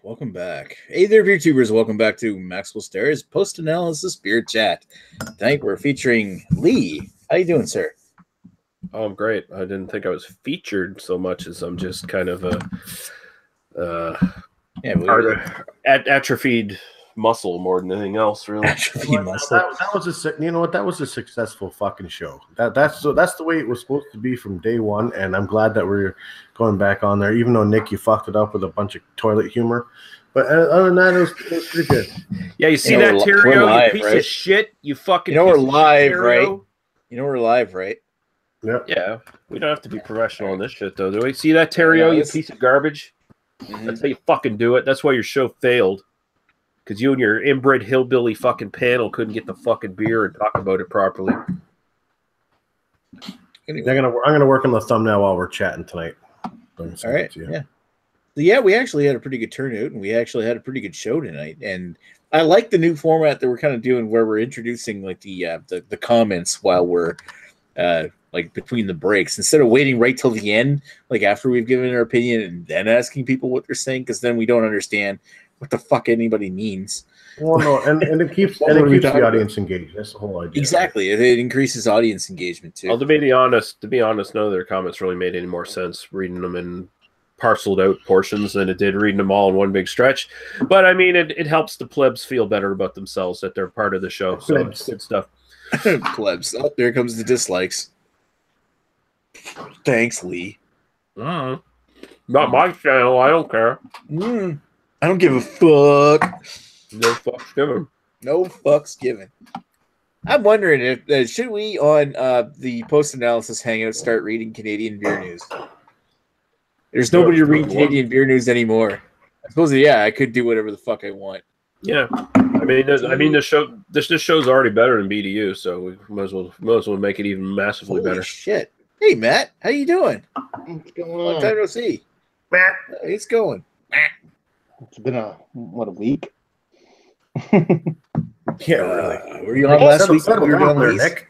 Welcome back. Hey there, VTubers. Welcome back to Maxwell Stairs Post-Analysis Beer Chat. Tonight we're featuring Lee. How you doing, sir? Oh, I'm great. I didn't think I was featured so much as I'm just kind of atrophied muscle more than anything else, really. Atrophied muscle. That was you know what? That was a successful fucking show. That's the way it was supposed to be from day one, and I'm glad that we're going back on there. Even though Nick, you fucked it up with a bunch of toilet humor, but other than that, it was pretty good. Yeah, you see that, Terrio? You piece of shit. You fucking. You know we're live, right? You know we're live, right? Yeah, we don't have to be professional on this shit, though, do we? See that, Terrio, you piece of garbage? Mm-hmm. That's how you fucking do it. That's why your show failed. Because you and your inbred hillbilly fucking panel couldn't get the fucking beer and talk about it properly. Anyway. I'm gonna work on the thumbnail while we're chatting tonight. All right, yeah, we actually had a pretty good turnout, and we actually had a pretty good show tonight. And I like the new format that we're kind of doing, where we're introducing like the comments while we're like between the breaks, instead of waiting right till the end, like after we've given our opinion and then asking people what they're saying, because then we don't understand what the fuck anybody means. Well, no, and it keeps the audience engaged. That's the whole idea. Exactly, it increases audience engagement too. Well, to be honest, none of their comments really made any more sense reading them in parceled out portions than it did reading them all in one big stretch. But I mean, it helps the plebs feel better about themselves that they're part of the show. So it's good stuff. Plebs. Oh, there comes the dislikes. Thanks, Lee. Not my channel. I don't care. I don't give a fuck. No fucks given. No fucks given. I'm wondering if should we on the post-analysis hangout start reading Canadian beer news? There's nobody to read Canadian beer news anymore. I suppose, yeah, I could do whatever the fuck I want. Yeah, I mean, this show's already better than BDU, so we might as well make it even massively better. Shit. Hey, Matt, how you doing? What's going on? Long time no see. Matt, it's going. It's been a week. Yeah, really. Were you on last week? We were doing there, Nick.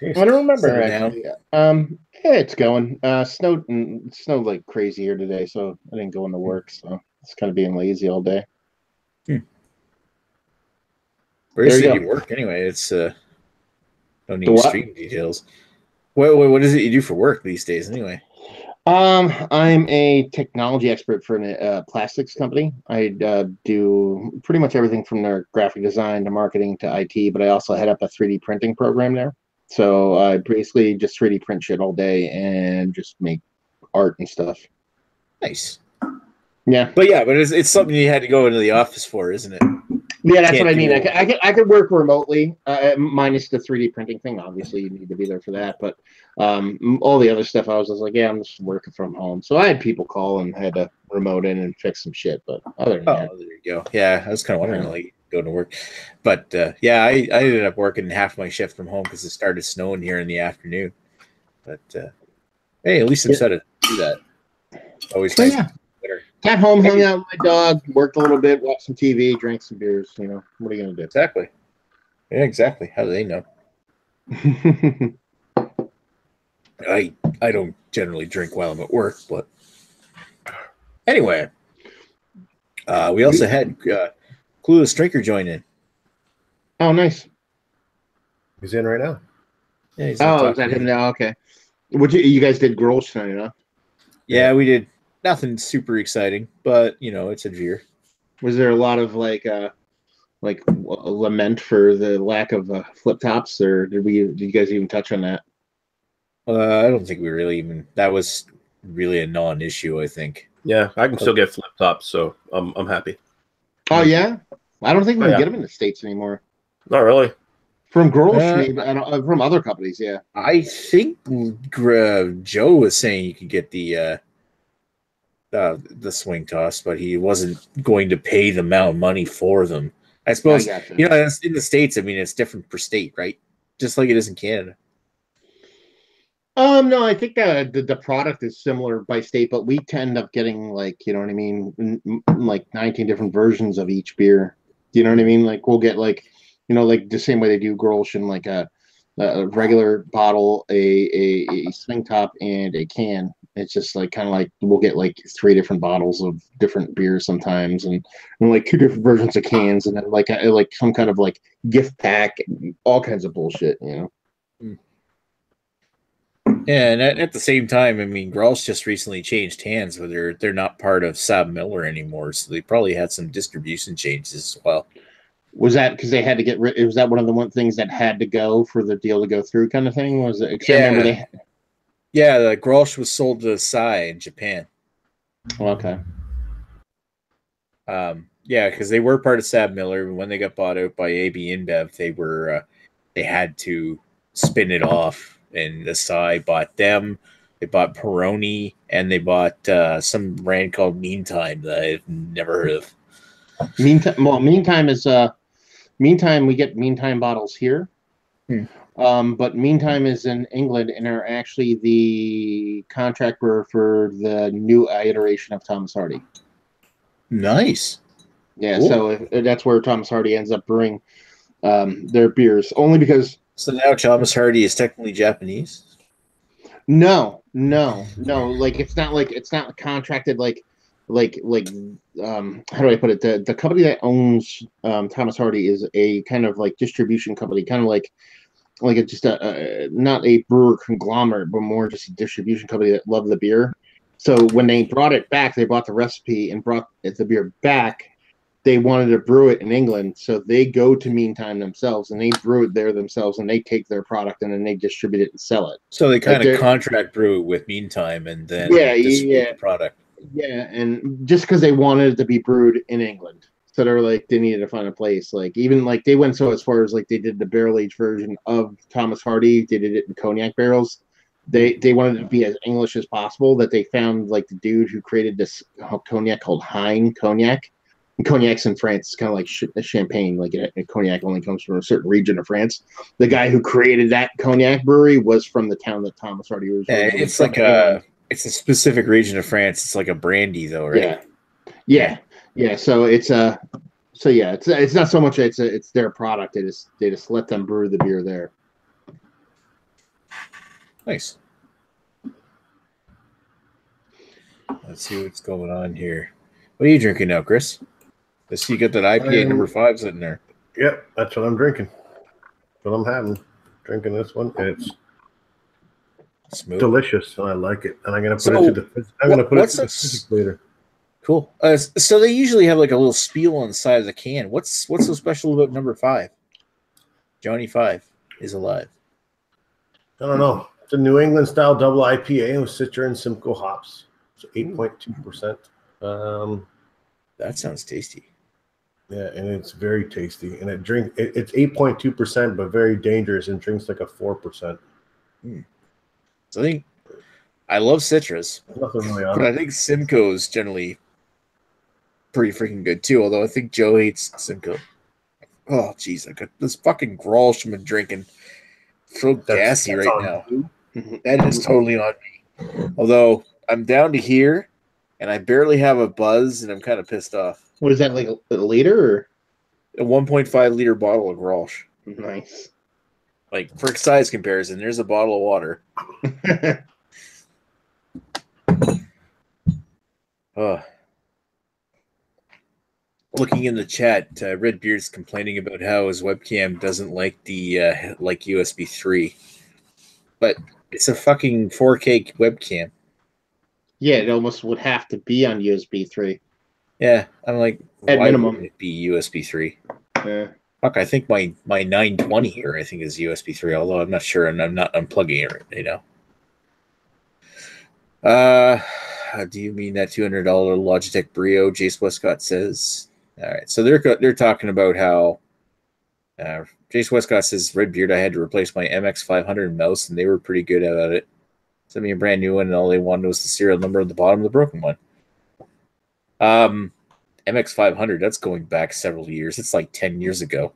I don't remember actually. Yeah, it's going. Snowed like crazy here today, so I didn't go into work. So it's kind of being lazy all day. Where do you work anyway? It's don't need stream details. What is it you do for work these days anyway? I'm a technology expert for a plastics company. I do pretty much everything from their graphic design to marketing to IT, but I also head up a 3D printing program there. So I basically just 3D print shit all day and just make art and stuff. Nice. Yeah. But it's something you had to go into the office for, isn't it? Yeah, that's what I mean. I could work remotely, minus the 3D printing thing. Obviously, you need to be there for that. But all the other stuff, I was just like, yeah, I'm just working from home. So I had people call and had to remote in and fix some shit. But other than that, there you go. Yeah, I was kind of wondering, like, going to work. But yeah, I ended up working half my shift from home because it started snowing here in the afternoon. But hey, at least I'm set to do that. Always nice. Yeah. Got home, hung out with my dog, worked a little bit, watched some TV, drank some beers. You know, what are you gonna do? Exactly. Yeah, exactly. How do they know? I don't generally drink while I'm at work, but anyway, we also had Clueless Drinker join in. Oh, nice. He's in right now. Yeah, he's is that him now? Okay. You guys did Grolsch tonight, huh? Yeah, we did. Nothing super exciting, but it's a beer. Was there a lot of like lament for the lack of flip tops, or did you guys even touch on that? I don't think we really even. That was really a non-issue, I think. Yeah, I can still get flip tops, so I'm happy. Oh yeah, I don't think we can get them in the States anymore. Not really. From Grolsch, maybe, from other companies, yeah. I think Joe was saying you could get the swing toss, but he wasn't going to pay the amount of money for them. I suppose in the States. I mean, it's different per state, right? Just like it is in Canada. No, I think the product is similar by state, but we tend up getting like, you know what I mean, like 19 different versions of each beer. Do you know what I mean? Like we'll get like, like the same way they do Grolsch in like a regular bottle, a swing top, and a can. It's just like kind of like we'll get like 3 different bottles of different beers sometimes, and like 2 different versions of cans, and then like some kind of like gift pack, all kinds of bullshit, you know. Yeah, and at the same time, I mean, Grolsch just recently changed hands, but they're not part of SABMiller anymore, so they probably had some distribution changes as well. Was that because they had to get rid? Was that one of the things that had to go for the deal to go through, kind of thing? Was it? Yeah. I remember they. Yeah, the Grolsch was sold to Sai in Japan. Okay. Yeah, because they were part of SABMiller. When they got bought out by AB InBev, they had to spin it off, and the Sai bought them. They bought Peroni, and they bought some brand called Meantime that I've never heard of. Meantime is Meantime, we get Meantime bottles here. But Meantime is in England and are actually the contract brewer for the new iteration of Thomas Hardy. Nice. Yeah, cool. So that's where Thomas Hardy ends up brewing their beers, only because. So now Thomas Hardy is technically Japanese? No. Like it's not contracted like how do I put it? The company that owns Thomas Hardy is a kind of like distribution company, kind of like just a not a brewer conglomerate, but more just a distribution company that loved the beer. So when they brought it back, they bought the recipe and brought the beer back. They wanted to brew it in England, so they go to Meantime themselves and they brew it there themselves, and they take their product and then they distribute it and sell it. So they kind of contract brew it with Meantime and then distribute the product. Yeah, and just because they wanted it to be brewed in England. So they're like, they needed to find a place. Like, even like they went so as far as like they did the barrel aged version of Thomas Hardy. They did it in cognac barrels. They wanted it to be as English as possible. That they found like the dude who created this cognac called Hein Cognac. And cognac's in France. It's kind of like champagne. Like cognac only comes from a certain region of France. The guy who created that cognac brewery was from the town that Thomas Hardy was. It's like it's a specific region of France. It's like a brandy, though, right? Yeah. So it's it's not so much it's their product. They just let them brew the beer there. Nice. Let's see what's going on here. What are you drinking now, Chris? Let's see, you got that IPA number 5 sitting there. Yep, that's what I'm drinking. That's what I'm having. Drinking this one. It's smooth, delicious, and I like it. And I'm gonna put it to the physics later. Cool. So they usually have like a little spiel on the side of the can. What's so special about number 5? Johnny 5 is alive. I don't know. It's a New England style double IPA with Citra and Simcoe hops. So 8.2%. That sounds tasty. Yeah, and it's very tasty. And it's 8.2%, but very dangerous, and drinks like a 4%. So I think I love Citras, nothing really on but I think Simcoe's generally pretty freaking good too. Although I think Joe hates Simcoe. Oh, jeez, I got this fucking Grolsch I've been drinking. So gassy right now. That is totally on me. Although I'm down to here, and I barely have a buzz, and I'm kind of pissed off. What is that, like a liter? Or? A 1.5 liter bottle of Grolsch. Nice. Like, for size comparison, there's a bottle of water. Looking in the chat, Redbeard's complaining about how his webcam doesn't like the like USB 3, but it's a fucking 4K webcam. Yeah, it almost would have to be on USB 3. Yeah, I'm like, at minimum, it be USB 3. Yeah. Fuck, I think my 920 here, I think, is USB 3, although I'm not sure, and I'm not unplugging it, you know. Do you mean that $200 Logitech Brio? Jace Westcott says. All right, so they're talking about how Jace Westcott says, Redbeard, I had to replace my MX500 mouse, and they were pretty good about it. Sent me a brand new one, and all they wanted was the serial number at the bottom of the broken one. MX500, that's going back several years. It's like 10 years ago.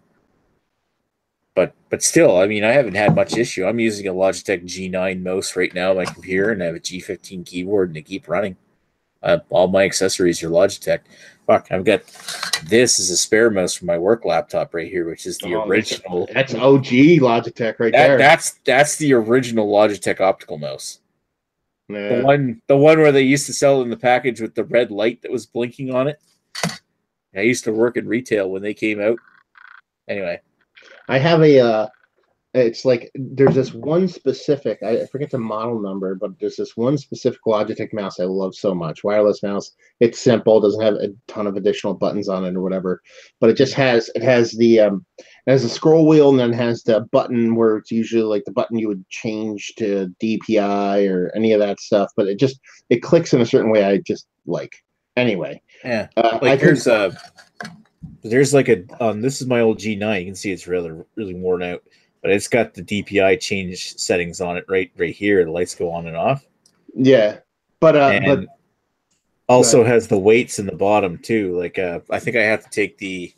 But still, I mean, I haven't had much issue. I'm using a Logitech G9 mouse right now on my computer, and I have a G15 keyboard, and they keep running. All my accessories are Logitech. Fuck, I've got this as a spare mouse for my work laptop right here, which is the original. That's OG Logitech right there. That's the original Logitech optical mouse. Yeah. The one where they used to sell in the package with the red light that was blinking on it. I used to work in retail when they came out. Anyway, I have a it's like there's this one specific, I forget the model number, but there's this one specific Logitech mouse I love so much. Wireless mouse. It's simple, doesn't have a ton of additional buttons on it or whatever, but it has a scroll wheel, and then has the button where it's usually like the button you would change to DPI or any of that stuff, but it clicks in a certain way I just like. Anyway, yeah. Like there's like a this is my old G9. You can see it's really worn out. But it's got the DPI change settings on it right here. The lights go on and off. Yeah, but also has the weights in the bottom too. Like I think I have to take the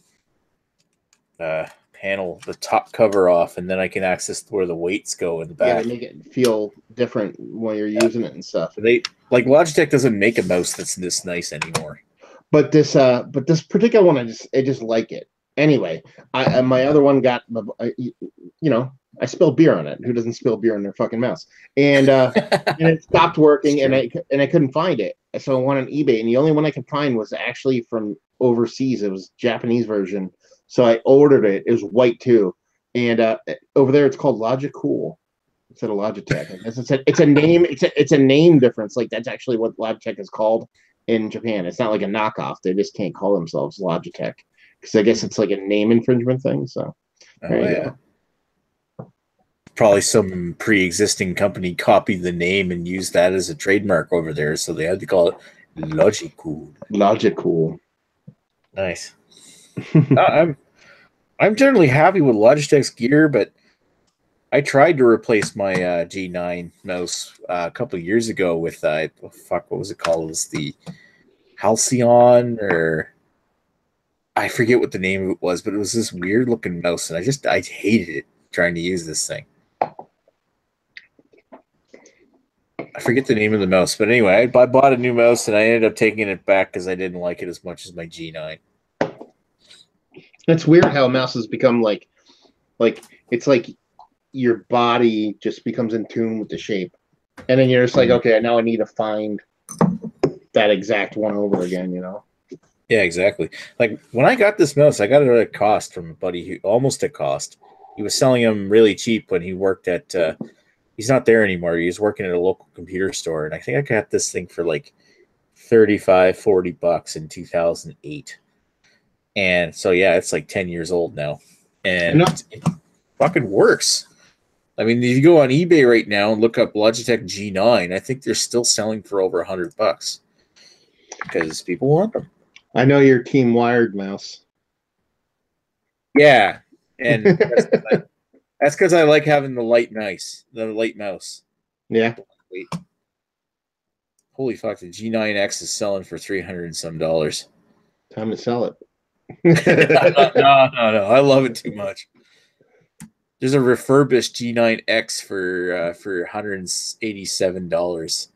panel, the top cover off, and then I can access where the weights go in the back. Yeah, they make it feel different when you're using it and stuff. Logitech doesn't make a mouse that's this nice anymore. But this particular one, I just like it. Anyway, my other one got, I spilled beer on it. Who doesn't spill beer on their fucking mouse? And and it stopped working, and I couldn't find it. So I went on eBay, and the only one I could find was actually from overseas. It was Japanese version. So I ordered it. It was white too, and over there it's called Logicool instead of Logitech. It's a name. It's a name difference. Like that's actually what Logitech is called in Japan. It's not like a knockoff. They just can't call themselves Logitech. Because I guess it's like a name infringement thing. So, probably some pre-existing company copied the name and used that as a trademark over there, so they had to call it Logicool. Logicool. Nice. I'm generally happy with Logitech's gear, but I tried to replace my G9 mouse a couple of years ago with what was it called? It was the Halcyon or. I forget what the name of it was, but it was this weird looking mouse, and I hated it trying to use this thing. I forget the name of the mouse, but anyway, I bought a new mouse, and I ended up taking it back because I didn't like it as much as my G9. It's weird how mouses become like it's like your body just becomes in tune with the shape, and then you're just like, okay, now I need to find that exact one over again, Yeah, exactly. Like when I got this mouse, I got it at a cost from a buddy who almost at cost. He was selling them really cheap when he worked at. He's not there anymore. He was working at a local computer store, and I think I got this thing for like $35-40 in 2008. And so yeah, it's like 10 years old now, and it fucking works. I mean, if you go on eBay right now and look up Logitech G9, I think they're still selling for over $100 because people want them. I know your Team Wired mouse. Yeah, and that's because I like having the light mouse. Yeah. Wait. Holy fuck, the G9X is selling for $300 and some dollars. Time to sell it. No. I love it too much. There's a refurbished G9X for $187.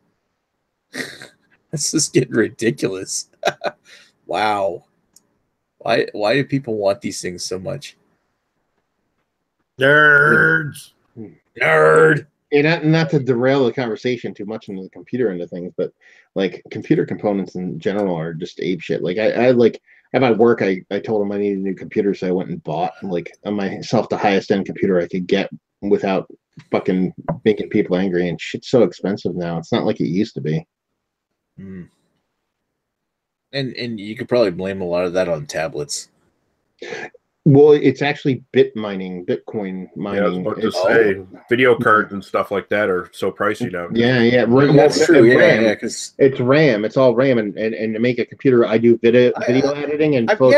That's just getting ridiculous. Wow. Why do people want these things so much? Nerds. Nerd. And not to derail the conversation too much into the computer end of things, but like computer components in general are just ape shit. Like I like at my work, I told them I needed a new computer, so I went and bought like on myself the highest end computer I could get without fucking making people angry. And shit's so expensive now. It's not like it used to be. Mm. And you could probably blame a lot of that on tablets. Well, it's actually Bitcoin mining. Yeah, I was about to say, video cards and stuff like that are so pricey now. Yeah. That's true. Yeah, because it's RAM. It's all RAM, and to make a computer, I do video editing and I priced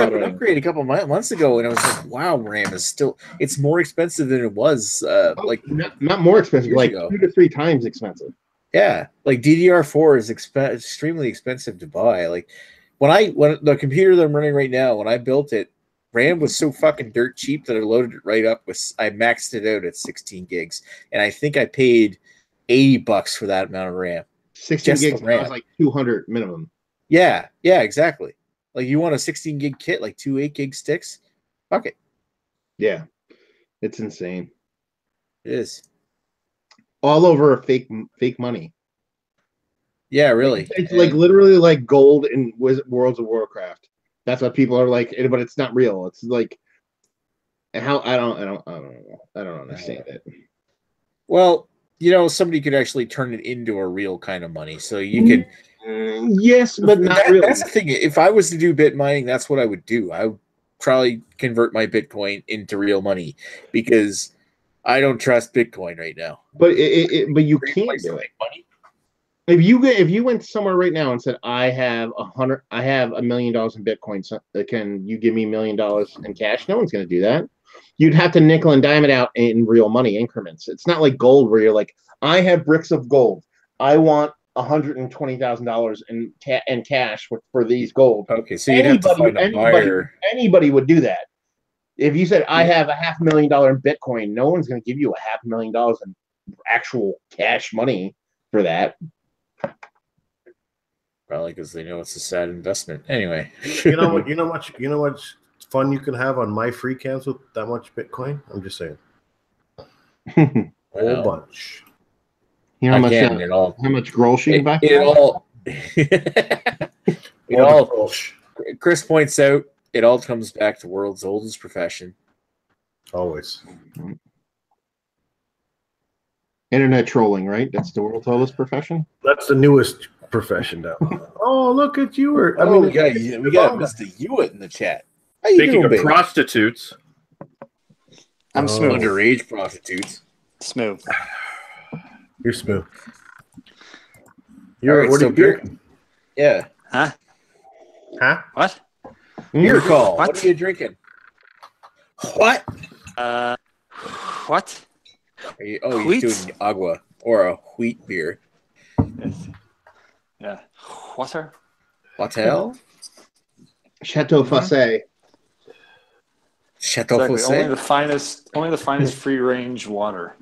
up an editing. upgrade a couple months ago, and I was like, "Wow, RAM is it's more expensive than it was." Not more expensive, like ago. 2 to 3 times expensive. Yeah, like DDR4 is extremely expensive to buy. Like when the computer that I'm running right now, when I built it, RAM was so fucking dirt cheap that I loaded it right up I maxed it out at 16 gigs, and I think I paid $80 for that amount of RAM. 16 gigs was like 200 minimum. Yeah, exactly. Like you want a 16 gig kit, like 2 8 gig sticks? Fuck it. Yeah, it's insane. It is all over fake money. Yeah, really. It's like literally like gold in Worlds of Warcraft. That's what people are like, but it's not real. It's like how I don't know. I don't understand it. Well, somebody could actually turn it into a real kind of money. So you could. Yes, but not really. That's the thing. If I was to do bit mining, that's what I would do. I would probably convert my Bitcoin into real money because I don't trust Bitcoin right now. But but you can't do it. Money. If you went somewhere right now and said, I have $1 million in Bitcoin, so can you give me $1 million in cash? No one's going to do that. You'd have to nickel and dime it out in real money increments. It's not like gold where you're like, I have bricks of gold. I want $120,000 in cash for these gold. Okay, so you'd have to find a buyer. Anybody would do that. If you said, I have $500,000 in Bitcoin, no one's going to give you $500,000 in actual cash money for that. Probably because they know it's a sad investment. Anyway, you know what fun you can have on my free cams with that much Bitcoin. I'm just saying, whole bunch. You know how much Grolsch you can buy? It all. Chris points out it all comes back to world's oldest profession. Always. Internet trolling, right? That's the world's oldest profession. That's the newest profession now. Oh, look at you! We got Mr. Hewitt in the chat. How you Speaking doing, of baby? prostitutes, I'm smooth. Underage prostitutes. Smooth. You're smooth. What are you drinking? Yeah. Huh? What? Beer call. What? What are you drinking? What? What? You're doing agua or a wheat beer. Yes. Yeah. Water. Hotel? Chateau Fossé. Chateau Fossé. Only the finest free range water.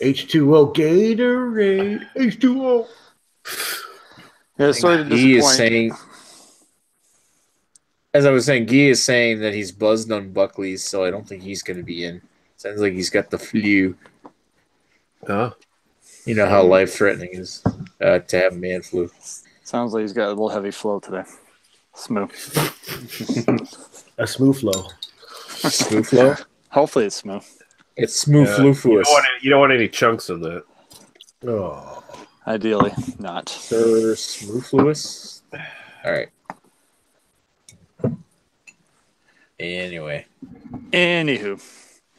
H2O Gatorade. H2O. Yeah, sorry to disappoint. He is saying, as I was saying, Guy is saying that he's buzzed on Buckley's, so I don't think he's going to be in. Sounds like he's got the flu. huh? You know how life-threatening is to have man flu. Sounds like he's got a little heavy flow today. Smooth. A smooth flow. Smooth flow? Hopefully it's smooth. It's smooth flu for us. You don't want any chunks in that. Oh. Ideally, not. Sir Smooth Lewis. All right. Anyway. Anywho.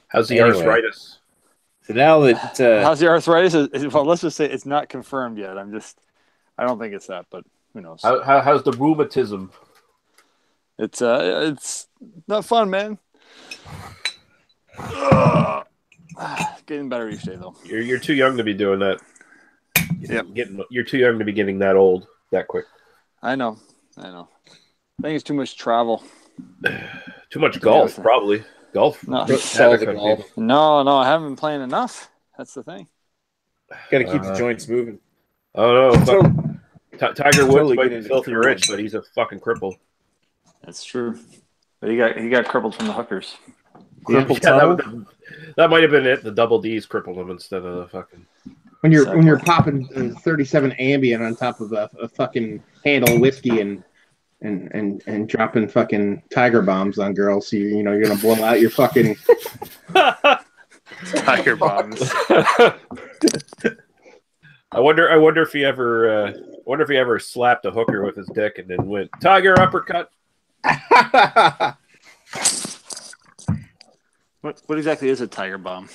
How's the arthritis? So now that how's the arthritis? Well, let's just say it's not confirmed yet. I don't think it's that, but who knows? How's the rheumatism? It's not fun, man. Getting better each day, though. You're too young to be doing that. Yeah, you're too young to be getting that old that quick. I know. I think it's too much travel. Too much golf, probably. Golf. No, golf. I haven't been playing enough. That's the thing. Got to keep the joints moving. Oh no, Tiger Woods totally might be filthy rich, but he's a fucking cripple. That's true. But he got crippled from the hookers. That might have been it. The double D's crippled him instead of the fucking. When you're popping 37 Ambien on top of a fucking handle of whiskey and dropping fucking tiger bombs on girls, so you're gonna blow out your fucking tiger bombs. I wonder if he ever slapped a hooker with his dick and then went tiger uppercut. What exactly is a tiger bomb?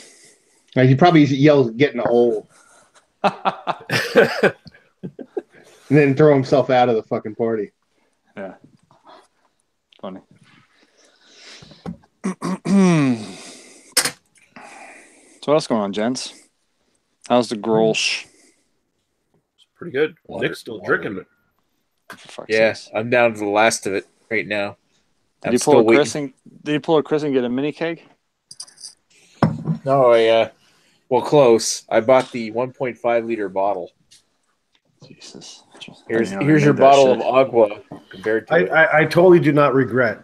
He probably yells, "Getting old," and then throw himself out of the fucking party. Yeah, funny. So what's going on, gents? How's the Grolsch? It's pretty good. Nick's still drinking it. Yes, I'm down to the last of it right now. Did you pull a Chris and get a mini keg? No, well, close. I bought the 1.5 liter bottle. Jesus. Here's your bottle of agua compared to I totally do not regret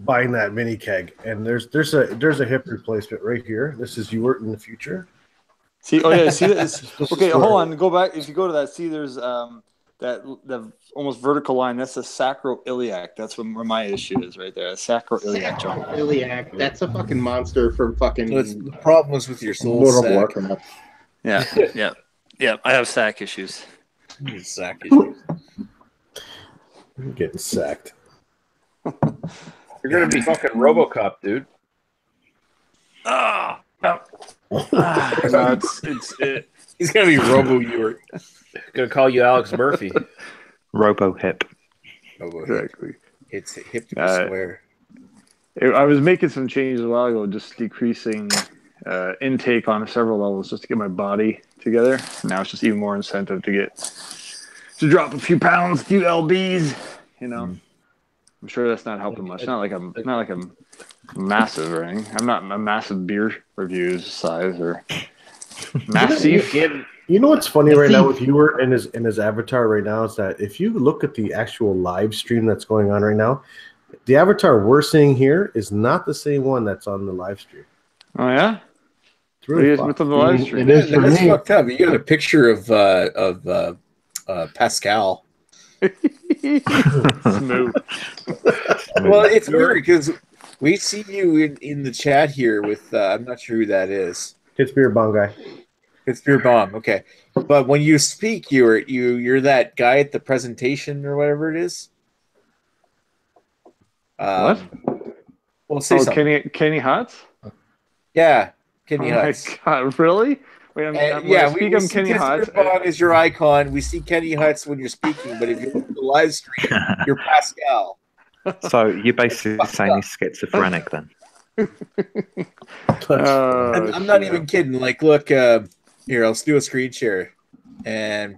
buying that mini keg. And there's a hip replacement right here. This is Ewart in the future. See, oh yeah, see that. Okay, hold on. Go back. If you go to that, see, there's the almost vertical line. That's a sacroiliac. That's where my issue is right there. A sacroiliac joint. Sacroiliac. That's a fucking monster from fucking. The problem was with your soul World of sack. Warcraft. Yeah. I have sack issues. Sack issues. I'm getting sacked. You're gonna be fucking RoboCop, dude. No, it's He's gonna be Robo Ewart. Gonna call you Alex Murphy. Robo hip. exactly. It's hip to swear. I was making some changes a while ago, just decreasing intake on several levels just to get my body together. Now it's just even more incentive to drop a few pounds, a few lbs. You know, I'm sure that's not helping much. Not like I'm massive or anything. I'm not a massive beer reviews size or massive. You know what's funny right now with Ewart and his avatar right now is that if you look at the actual live stream that's going on right now, the avatar we're seeing here is not the same one that's on the live stream. Oh yeah, It's really what's on the live stream? It is for That's me. fucked up. You got a picture of Pascal. Smooth. Well, it's weird because we see you in the chat here with I'm not sure who that is. It's Beer Bong guy. It's Beer Bomb, okay. But when you speak, you're that guy at the presentation or whatever it is. What? Well, say something. Kenny Hutz? Yeah, Kenny Oh my Hutz. God, really? Wait, We I'm see Kenny Beer Hutz. Bomb is your icon. We see Kenny Hutz when you're speaking, but if you look at the live stream, you're Pascal. So you're basically saying he's schizophrenic then? I'm not even kidding. Like, look, here, let's do a screen share and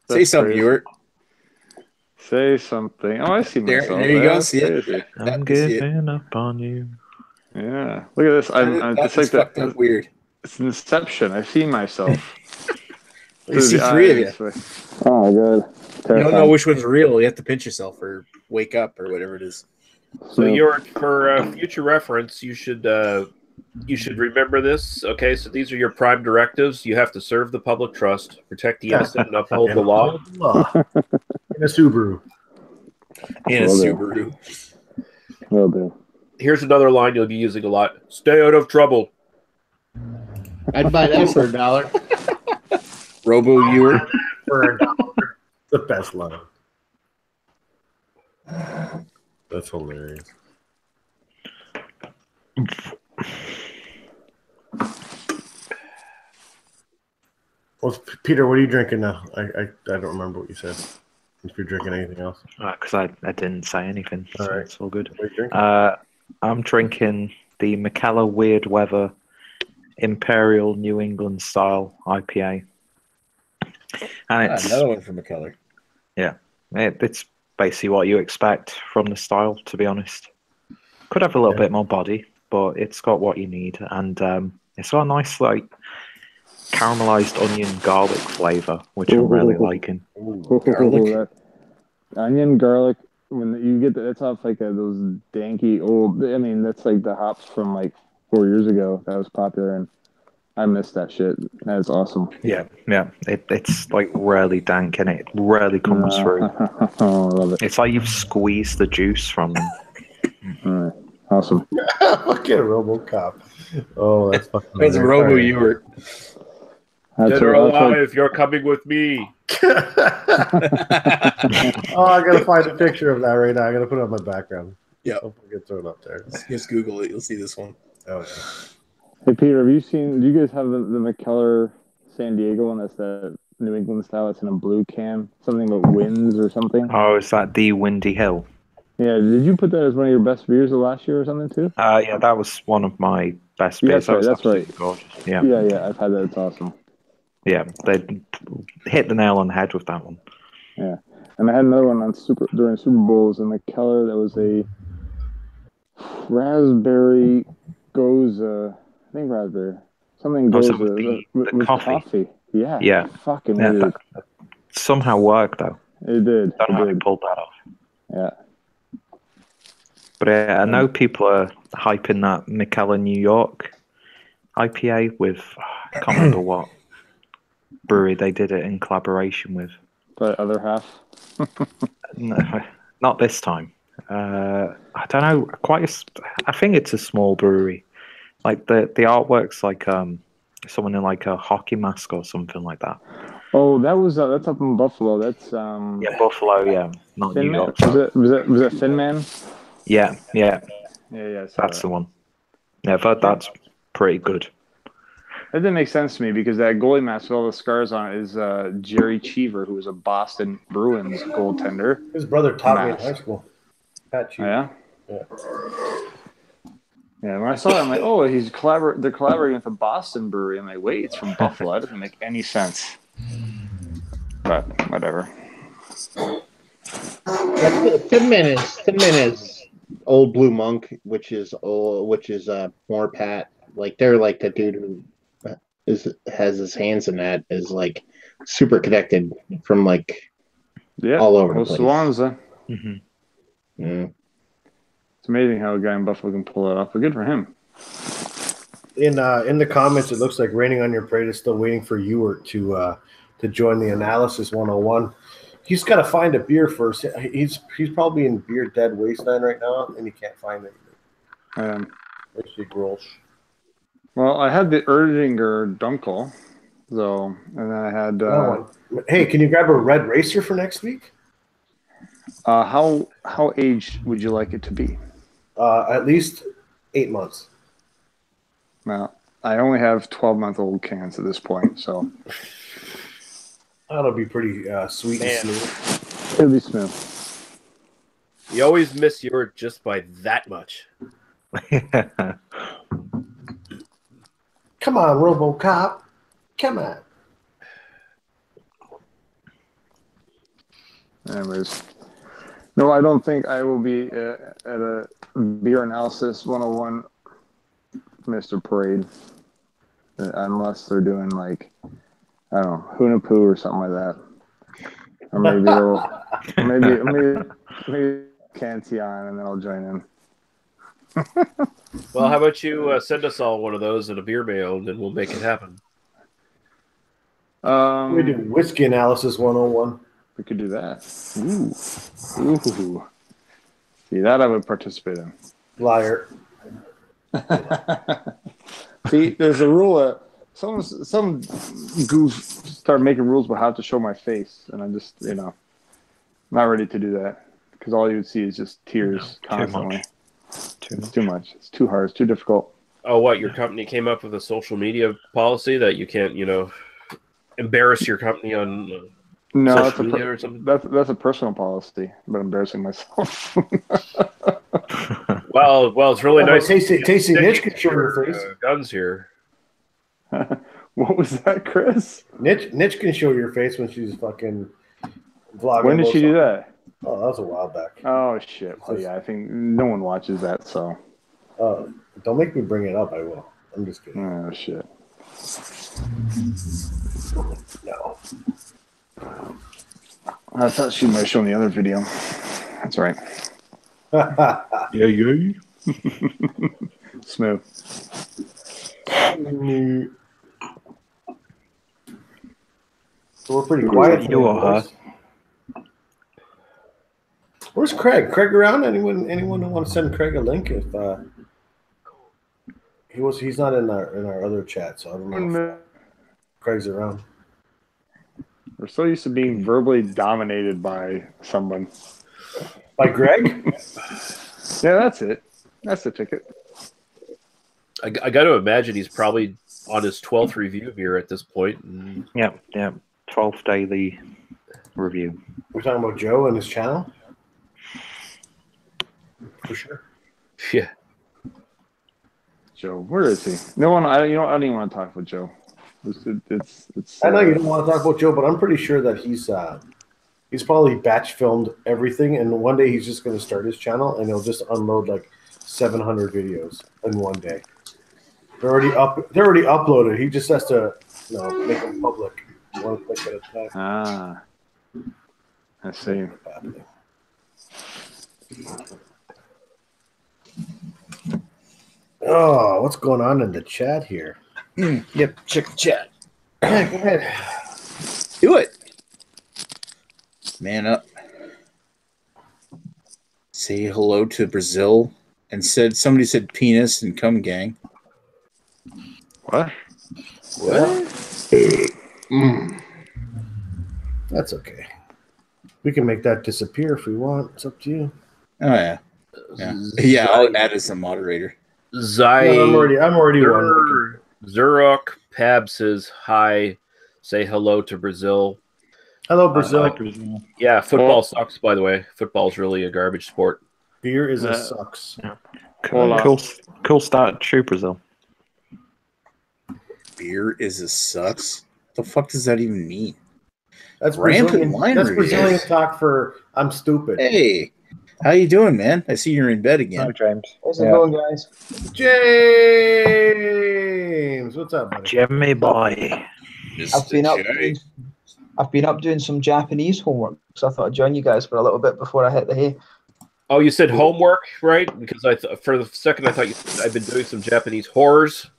say That's something, crazy. Ewart. Say something. Oh, I see myself. There you go. That's See it? crazy. I'm You see it. giving up on you. Yeah. Look at this. That's It's like fucked up weird. it's an Inception. I see myself. You see three of you. Oh, good. You don't know which one's real. You have to pinch yourself or wake up or whatever it is. So you're for future reference, you should remember this. Okay, so these are your prime directives. You have to serve the public trust, protect the innocent, and uphold the law. In a Subaru. In a Subaru. Will do. Here's another line you'll be using a lot: "Stay out of trouble." I'd buy that for $1. Robo Ewart. For $1. The best line. That's hilarious. Well, Peter, what are you drinking now? I don't remember what you said. If you're drinking anything else. Because I didn't say anything, so All right. it's all good. What are you drinking? I'm drinking the McKellar Weird Weather Imperial New England Style IPA. And it's Another one from McKellar. it's basically what you expect from the style, to be honest. Could have a little bit more body, but it's got what you need, and it's got a nice like caramelized onion garlic flavor, which I'm really liking. Garlic. Onion, garlic. When you get that's off like those danky old. I mean, that's like the hops from like 4 years ago. That was popular, and I miss that shit. That's awesome. Yeah. It's like really dank, and it really comes through. Oh, I love it. It's like you've squeezed the juice from them. All right. Awesome. Fucking RoboCop. Oh, that's fucking. That's hilarious. Robo All right. Ewart. General Alive, you're coming with me. Oh, I gotta find a picture of that right now. I gotta put it on my background. Yeah. Hope I can throw it up there. Just Google it. You'll see this one. Oh, yeah. Hey Peter, have you seen? Do you guys have the McKellar San Diego one? That's the New England style. It's in a blue can. Something about winds or something. Oh, is that the Windy Hill? Yeah. Did you put that as one of your best beers of last year or something too? Yeah, that was one of my best Yeah, beers. that's right, Was that's absolutely right. gorgeous. Yeah. Yeah. I've had that. It's awesome. Yeah, they hit the nail on the head with that one. Yeah. And I had another one on during Super Bowls in McKellar that was a raspberry goza. I think raspberry. Something Oh, so goza the with coffee. Yeah. Yeah. Fucking Yeah, weird. that somehow worked though. It did. Don't know how It they did. pulled that off. Yeah. But I know people are hyping that McKellar New York IPA with, I I can't remember what brewery they did it in collaboration with. The other half. No, not this time. I don't know. I think it's a small brewery. Like the artwork's like someone in like a hockey mask or something like that. Oh, that's up in Buffalo. That's Yeah, Buffalo. Yeah, not Thin New Man? York. Was it Thin Man? Yeah. Yeah. That's the one. Yeah, but that's pretty good. That didn't make sense to me because that goalie mask with all the scars on it is Jerry Cheever, who was a Boston Bruins goaltender. His brother taught me in high school. Pat Cheever. Oh, yeah? Yeah, when I saw that, I'm like, oh, they're collaborating with a Boston brewery. I'm like, wait, it's from Buffalo. That doesn't make any sense. But whatever. Thin Man is Old Blue Monk, which is more Pat. Like they're like the dude who has his hands in that is like super connected from like all over the place. Swanza. Mm-hmm. Yeah. It's amazing how a guy in Buffalo can pull it off, but good for him. In the comments, it looks like Raining on Your Parade is still waiting for Ewart to join the Analysis 101. He's got to find a beer first. He's probably in Beer Dead Wasteland right now, and he can't find it. Well, I had the Erdinger Dunkel, and then I had. Hey, can you grab a Red Racer for next week? How aged would you like it to be? At least 8 months. Well, I only have 12-month-old cans at this point, so that'll be pretty sweet and smooth. It'll be smooth. You always miss yours just by that much. Come on, RoboCop. Come on. Anyways, no, I don't think I will be at a Beer Analysis 101 Mr. Parade unless they're doing like, I don't know, Hunapoo or something like that. Or maybe Cantillon, and then I'll join in. Well, how about you send us all one of those in a beer mail, and then we'll make it happen. We do Whiskey Analysis 101. We could do that. Ooh. See, that I would participate in. Liar. See, there's a rule. Some goof started making rules about how to show my face, and I'm just, not ready to do that because all you would see is just tears constantly. It's too much. It's too hard. It's too difficult. Oh, what? Your company came up with a social media policy that you can't, embarrass your company on social media or something? That's a personal policy, but embarrassing myself. Well, it's really nice. Tasty Nitch can show your face. Guns here. What was that, Chris? Nitch can show your face when she's fucking vlogging. When did she do that? Oh, that was a while back. Oh, shit. Well, yeah, I think no one watches that, so. Don't make me bring it up. I will. I'm just kidding. Oh, shit. No. I thought she might have shown the other video. That's right. Yeah. Smooth. So we're pretty quiet. You are, huh? Where's Craig? Craig around? Anyone who want to send Craig a link? If he's not in our other chat, so I don't know if Craig's around. We're so used to being verbally dominated by someone. By Greg? Yeah, that's it. That's the ticket. I got to imagine he's probably on his 12th review here at this point. Yeah. 12th daily review. We're talking about Joe and his channel? For sure. Yeah. Joe, where is he? No one. I don't even want to talk with Joe. It's. I know you don't want to talk about Joe, but I'm pretty sure that he's probably batch filmed everything, and one day he's just going to start his channel, and he'll just unload like 700 videos in one day. They're already uploaded. He just has to make them public one click at a time. Ah, I see. Oh, what's going on in the chat here? Yep, check the chat. Yeah, go ahead. Do it. Man up. Say hello to Brazil and somebody said penis and cum gang. What? What? That's okay. We can make that disappear if we want. It's up to you. Oh yeah. Yeah, I'll add as a moderator. Zai. No, I'm already one. Zurok Pab says hi. Say hello to Brazil. Hello, Brazil. Yeah, football sucks, by the way. Football's really a garbage sport. Beer is a sucks. Yeah. Cool start to Brazil. Beer is a sucks? What the fuck does that even mean? That's Rampant Brazilian. That's Brazilian talk for I'm stupid. Hey, how you doing, man? I see you're in bed again. Hi, James. How's it going, guys? James, what's up, buddy? Jimmy boy. I've been up doing some Japanese homework, so I thought I'd join you guys for a little bit before I hit the hay. Oh, you said homework, right? Because for the second I thought I've been doing some Japanese horrors.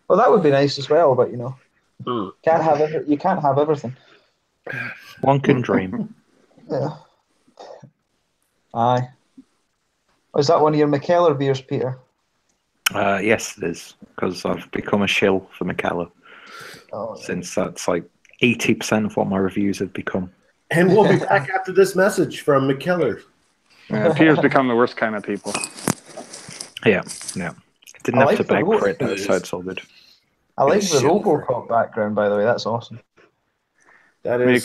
Well, that would be nice as well, but you know, you can't have everything. One can dream. Yeah. Aye. Was that one of your McKellar beers, Peter? Yes, it is, because I've become a shill for McKellar. Since that's like 80% of what my reviews have become. And we'll be back after this message from McKellar. Yeah, Peter's become the worst kind of people. Yeah. Didn't have to beg for it, though, so it's all good. I like the RoboCop background, by the way. That's awesome. That is,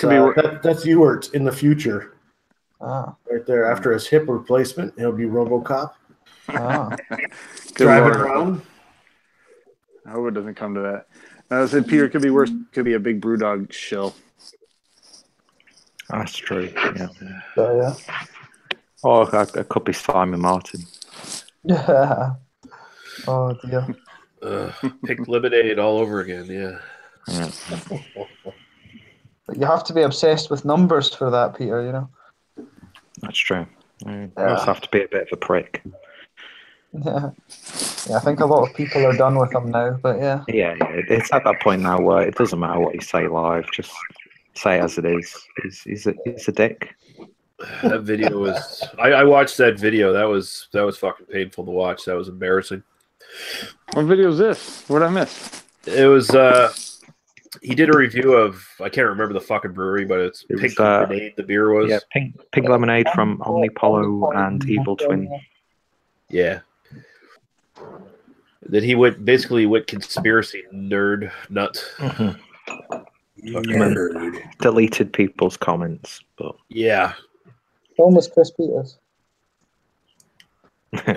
that's Ewart in the future. Right there. After his hip replacement, he'll be RoboCop. Driving around. I hope it doesn't come to that. I said Peter could be worse. Could be a big BrewDog shill. That's true. Yeah. Yeah. Oh, it could be Simon Martin. Oh dear. Pick lemonade all over again. Yeah. But you have to be obsessed with numbers for that, Peter. You know. That's true. You also have to be a bit of a prick. Yeah, I think a lot of people are done with them now, but yeah. Yeah, it's at that point now where it doesn't matter what you say live, just say it as it is. He's a dick. That video was. I watched that video. That was fucking painful to watch. That was embarrassing. What video is this? What did I miss? It was. He did a review of. I can't remember the fucking brewery, but it's Pink Lemonade. The beer was. Yeah, Pink Lemonade from Omnipollo and Evil Twin. Yeah. That he went conspiracy nut. Nerd. Deleted people's comments, but yeah. Almost Chris Peters.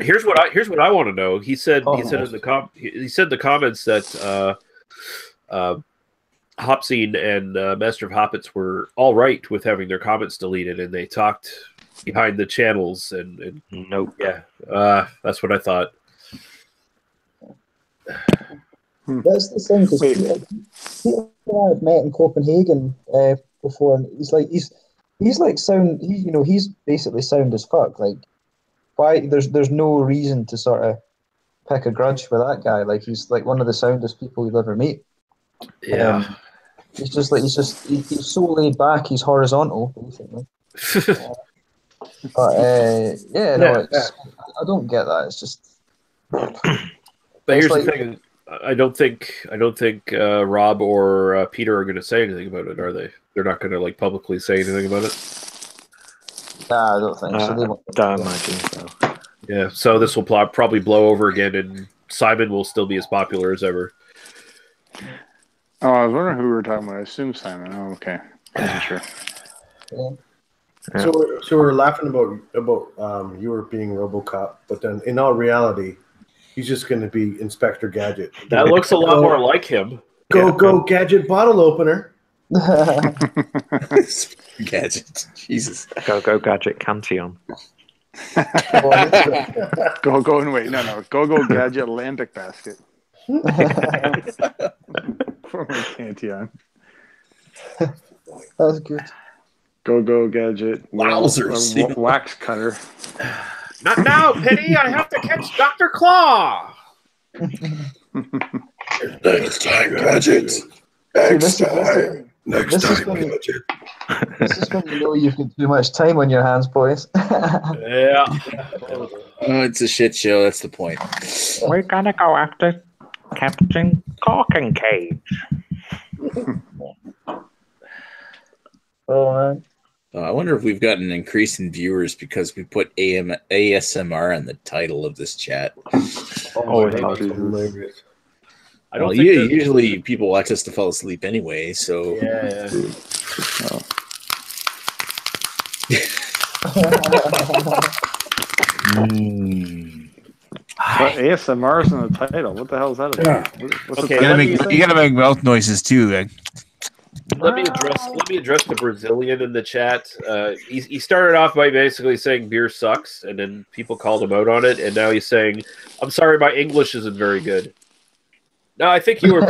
Here's what I want to know. He said in the comments that Hopzine and Master of Hoppets were all right with having their comments deleted, and they talked behind the channels and nope. Yeah, that's what I thought. That's the thing, because Peter and I have met in Copenhagen before, and he's basically sound as fuck. Like, why? There's no reason to sort of pick a grudge for that guy. Like, he's like one of the soundest people you'll ever meet. Yeah. He's so laid back. He's horizontal, basically. I don't get that. It's just. But here's the thing: I don't think Rob or Peter are going to say anything about it, are they? They're not going to like publicly say anything about it. Nah, I don't think so. Don't imagine so. Yeah, so this will probably blow over again, and Simon will still be as popular as ever. Oh, I was wondering who we were talking about. I assume Simon. Oh, okay. I wasn't sure. Yeah. So we're laughing about you were being RoboCop, but then in all reality, he's just going to be Inspector Gadget. That looks a lot more like him. Go Gadget bottle opener. Gadget, Jesus. Go Gadget Cantillon. Go and wait. No. Go Gadget Atlantic Basket. For my Cantillon. That's good. Go Gadget. Wowzers. Wax cutter. Not now, Penny. I have to catch Dr. Claw. Next time, gadgets. This is when you know you've got too much time on your hands, boys. Yeah. Oh, it's a shit show. That's the point. We're gonna go after Captain Cork and Cage. Oh man. I wonder if we've got an increase in viewers because we put ASMR in the title of this chat. Oh, that's hilarious. I don't Well, think that- usually people watch us to fall asleep anyway, so Yeah. But ASMR's in the title. What the hell is that about? What's Okay, the title? you gotta make mouth noises too. Let me address the Brazilian in the chat. He started off by basically saying beer sucks, and then people called him out on it, and now he's saying, "I'm sorry, my English isn't very good." No, I think you were.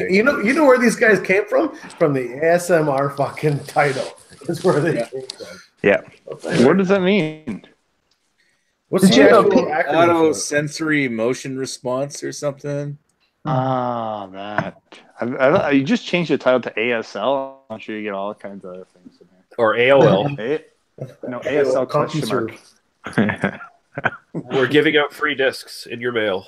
You know where these guys came from? From the ASMR fucking title. That's where they came from. Yeah. What does that mean? What's the actual acronym for Auto it? sensory motion response or something? Ah, that. You just changed the title to ASL. I'm sure you get all kinds of other things in there. Or AOL. No, ASL question mark. We're giving out free discs in your mail.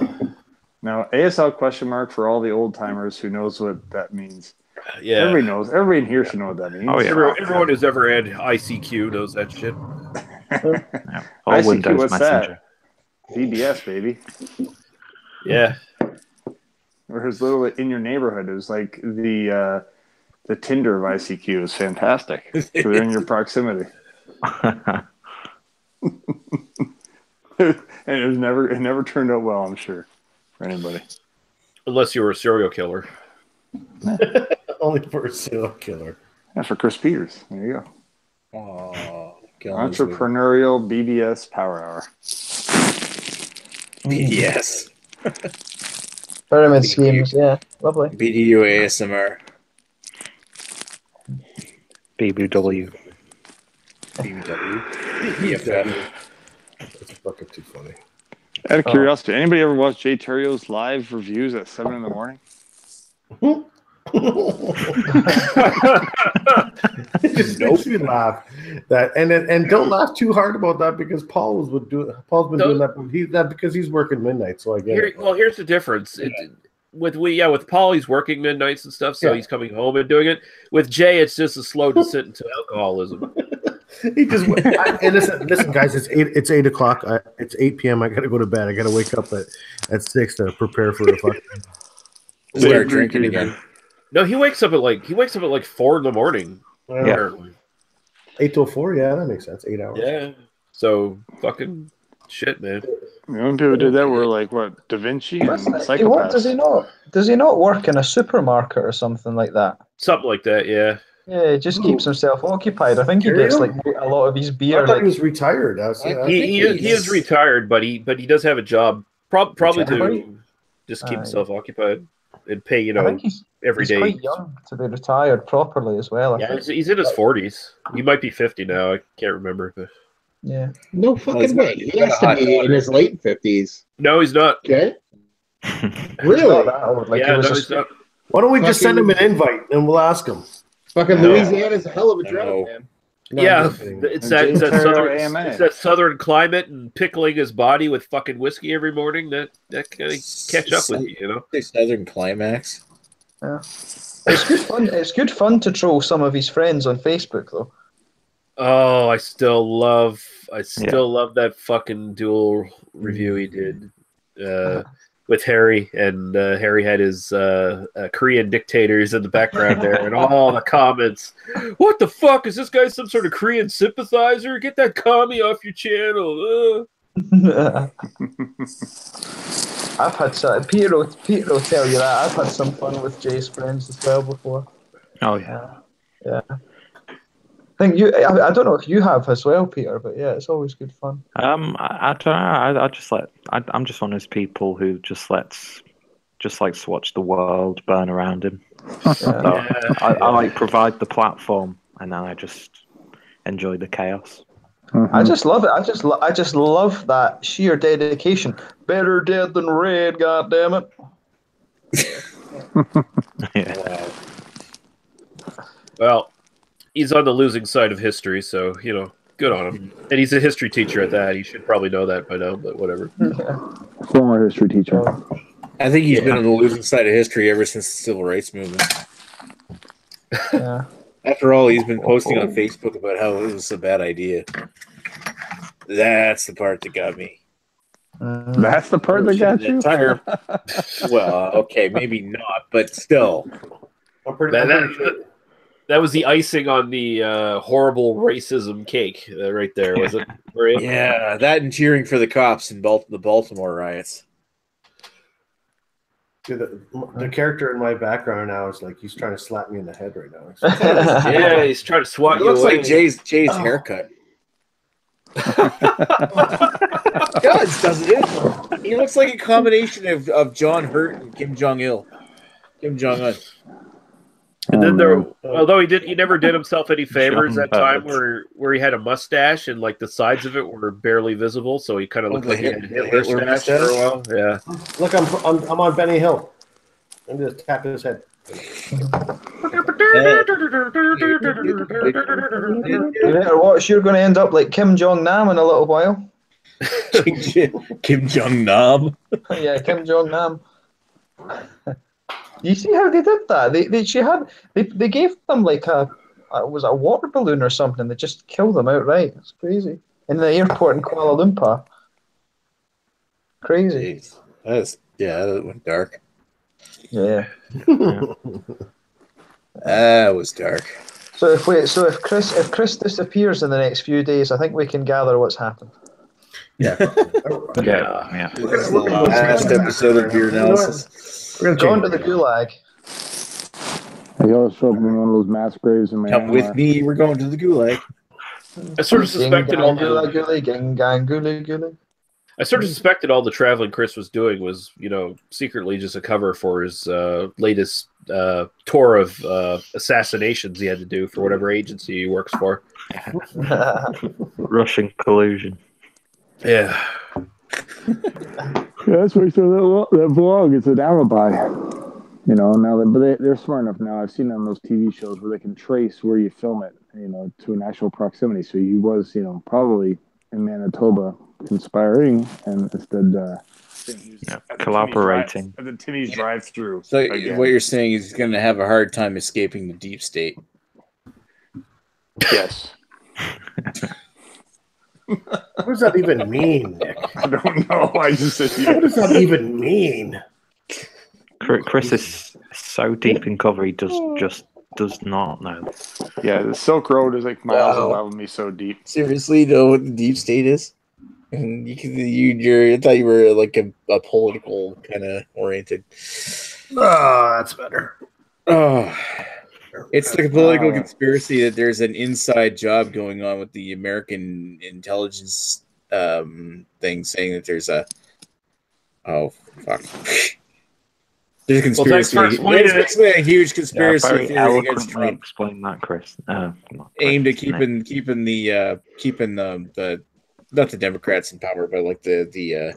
No, ASL question mark for all the old timers who knows what that means. Yeah. Everybody knows. Everybody in here should know what that means. Oh, yeah. Everyone who's ever had ICQ knows that shit. Or ICQ, Windows what's Messenger. that? VBS, baby. Yeah. Or his little in your neighborhood. It was like the Tinder of ICQ. It was fantastic. They're in your proximity. And it never turned out well, I'm sure, for anybody. Unless you were a serial killer. Only for a serial killer. Yeah, for Chris Peters. There you go. Oh, Entrepreneurial BBS Power Hour. BDS. Pyramid schemes, yeah, lovely. BDU ASMR. BBW. BBW. BFF. That's fucking too funny. Out of curiosity, anybody ever watch Jay Terrio's live reviews at 7 in the morning? It just makes me laugh. And don't laugh too hard about that because Paul's been doing that. But because he's working midnight, so I get it. Well, here's the difference. With Paul, he's working midnights and stuff, so he's coming home and doing it. With Jay, it's just a slow descent into alcoholism. He just listen, guys. It's 8 o'clock. It's 8 p.m. I gotta go to bed. I gotta wake up at 6 to prepare for the fucking start drinking again. No, he wakes up at like 4 in the morning. Yeah. 8 till 4. Yeah, that makes sense. 8 hours. Yeah. So fucking shit, man. The only people who did that were like what, Da Vinci and Psychopaths. Does he not work in a supermarket or something like that? Something like that, yeah. Yeah, he just keeps himself occupied. I think he gets like a lot of his beer. I thought he was retired. He is retired, but he does have a job, probably to just keep himself occupied and pay every day. He's quite young to be retired properly as well. Yeah, he's in his 40s. He might be 50 now. I can't remember. But... Yeah. No fucking way. He has to be in his late 50s. No, he's not. Okay. Really? He's not. Why don't we just send him an invite and we'll ask him? Fucking Louisiana's a hell of a drought, man. Yeah, it's that southern climate and pickling his body with fucking whiskey every morning that kind of catch up with you, Southern climax. Yeah, it's good fun. It's good fun to troll some of his friends on Facebook, though. Oh, I still love that fucking dual review he did with Harry, and Harry had his Korean dictators in the background there, and all the comments. What the fuck is this guy? Some sort of Korean sympathizer? Get that commie off your channel. I've had some. Peter will tell you that I've had some fun with Jay's friends as well before. Oh yeah. Yeah. I think you. I don't know if you have as well, Peter, but yeah, it's always good fun. I don't know. I'm just one of those people who just likes to watch the world burn around him. I like provide the platform, and then I just enjoy the chaos. Mm-hmm. I just love it. I just love that sheer dedication. Better dead than red, goddammit. Yeah. Well, he's on the losing side of history, so good on him. And he's a history teacher at that. He should probably know that by now, but whatever. Former history teacher. I think he's been on the losing side of history ever since the civil rights movement. Yeah. After all, he's been posting on Facebook about how it was a bad idea. That's the part that got me. That's the part that got you? Well, okay, maybe not, but still. That was the icing on the horrible racism cake right there, was it? Right? Yeah, that and cheering for the cops in the Baltimore riots. Dude, the character in my background now is like he's trying to slap me in the head right now. Yeah, he's trying to swat It you looks away. like Jay's haircut. Does, doesn't it? He looks like a combination of John Hurt and Kim Jong-il. Kim Jong-un. And then although he never did himself any favors that time where he had a mustache and like the sides of it were barely visible, so he kind of looked like he had a Hitler mustache for a while. Yeah. Look, I'm on Benny Hill. I'm just tap his head. Watch, you're going to end up like Kim Jong Nam in a little while. Kim Jong Nam. Yeah, Kim Jong Nam. You see how they did that? They gave them like a water balloon or something that just killed them outright. It's crazy. In the airport in Kuala Lumpur. Crazy. Jeez. That went dark. Yeah. That was dark. So if Chris disappears in the next few days, I think we can gather what's happened. Yeah. This is the last episode of Beer Analysis. We're going to the gulag. I always show up in one of those mass graves in my Come with me, we're going to the gulag. I sort of suspected all the traveling Chris was doing was, secretly just a cover for his latest tour of assassinations he had to do for whatever agency he works for. Russian collusion. Yeah. That's why I saw that vlog. It's an alibi. Now but they're smart enough now. I've seen on those TV shows where they can trace where you film it, to an actual proximity. So he was, probably in Manitoba conspiring and instead collaborating. At the Timmy's drive-through. So what you're saying is he's going to have a hard time escaping the deep state. Yes. What does that even mean, Nick? I don't know. I just said yes. What does that even mean? Chris is so deep in cover, he does not know. Yeah, the Silk Road is like miles above me, so deep. Seriously, you know what the deep state is? And I thought you were like a political kind of oriented. Oh, that's better. Oh, it's like a political conspiracy that there's an inside job going on with the American intelligence thing, saying that there's a there's a conspiracy. It's a huge conspiracy theory against Trump. Explain that, Chris. Aimed at keeping the not the Democrats in power, but like the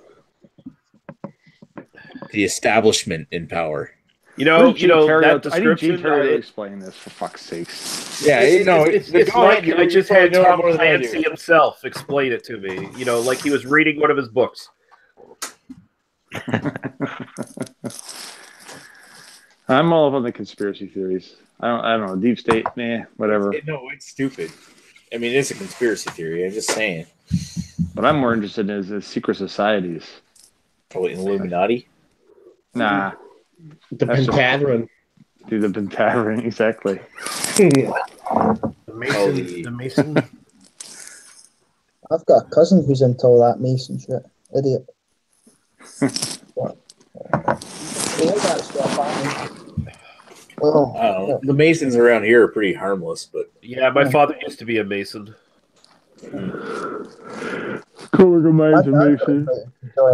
establishment in power. That description. I need Gene Terry to explain this, for fuck's sakes. Yeah, it's like I just had Tom Clancy himself explain it to me. Like he was reading one of his books. I'm all up on the conspiracy theories. I don't know. Deep state, whatever. No, it's stupid. I mean, it's a conspiracy theory. I'm just saying. What I'm more interested in is the secret societies. Probably Illuminati. Nah. The Pentathlon. Dude, the Pentathlon, exactly. The Mason. I've got a cousin who's into all that Mason shit. Idiot. The Masons around here are pretty harmless, but yeah, my father used to be a Mason. Mason. Doing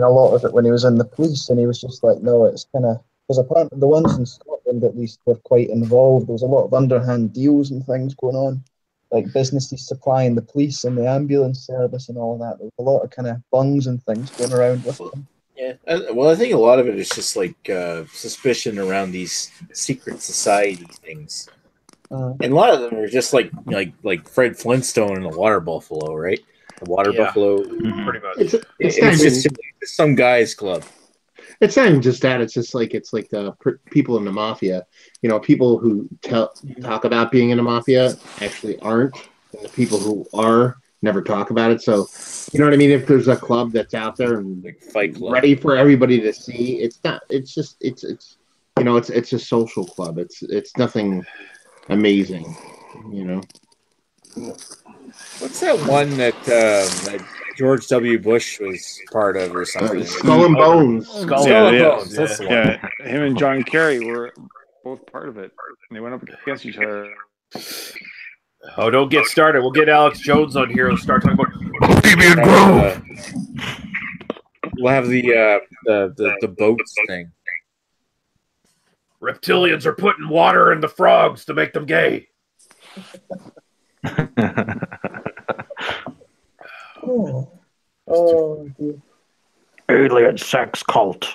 a lot of it when he was in the police, and he was just like, no, it's kind of because apparently the ones in Scotland at least were quite involved. There was a lot of underhand deals and things going on, like businesses supplying the police and the ambulance service and all that. There was a lot of kind of bungs and things going around with them. Yeah. Well, I think a lot of it is just like suspicion around these secret society things, and a lot of them are just like Fred Flintstone and the Water Buffalo, right? The Water Buffalo, pretty much. It's just some guy's club. It's not even just that. It's just like the people in the mafia. You know, people who talk about being in the mafia actually aren't, and the people who are never talk about it. So, you know what I mean? If there's a club that's out there and Like Fight Club, ready for everybody to see, it's not. It's just it's you know it's a social club. It's nothing amazing. You know. What's that one that George W. Bush was part of or something? Skull and Bones. Skull and Bones. That's the one. Yeah, him and John Kerry were both part of it. They went up against each other. Oh, don't get started. We'll get Alex Jones on here and start talking about Bohemian Grove. We'll have the boats thing. reptilians are putting water in the frogs to make them gay. Oh, dear. Alien sex cult.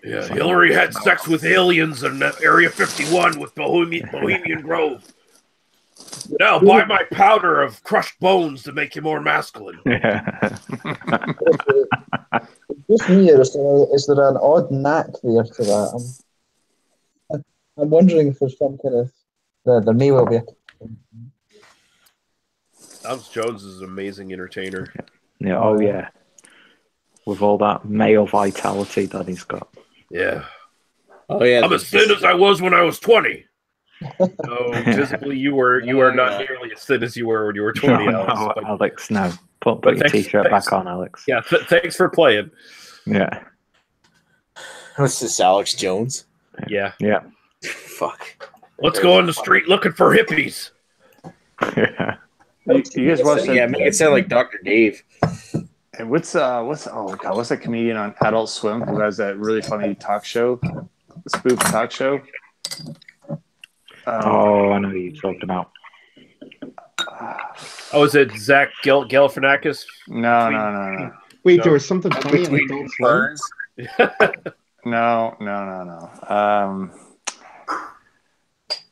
Yeah, Hillary had sex with aliens in Area 51 with Bohemian Grove. Now buy my powder of crushed bones to make you more masculine. Just me, or is there an odd knack there to that? I'm wondering if there's some kind of there may well be. Alex Jones is an amazing entertainer. Yeah, oh yeah. With all that male vitality that he's got. Yeah. Oh yeah. I'm as thin as I was when I was 20. No, visibly you are not nearly as thin as you were when you were 20, No, Alex. no, But, Alex, no. Put your thanks- t-shirt thanks. back on, Alex. yeah, thanks for playing. Yeah. What's this, Alex Jones? Yeah. Yeah. Fuck. Let's go on the street looking for hippies. Yeah. You guys watch that? Yeah, make it sound like Dr. Dave. And what's that comedian on Adult Swim who has that really funny talk show, spoof talk show? Oh, I know who you're talking about. Oh, is it Zach Galifianakis? No. Wait, No. there was something funny in Adult Swim? Burns. No.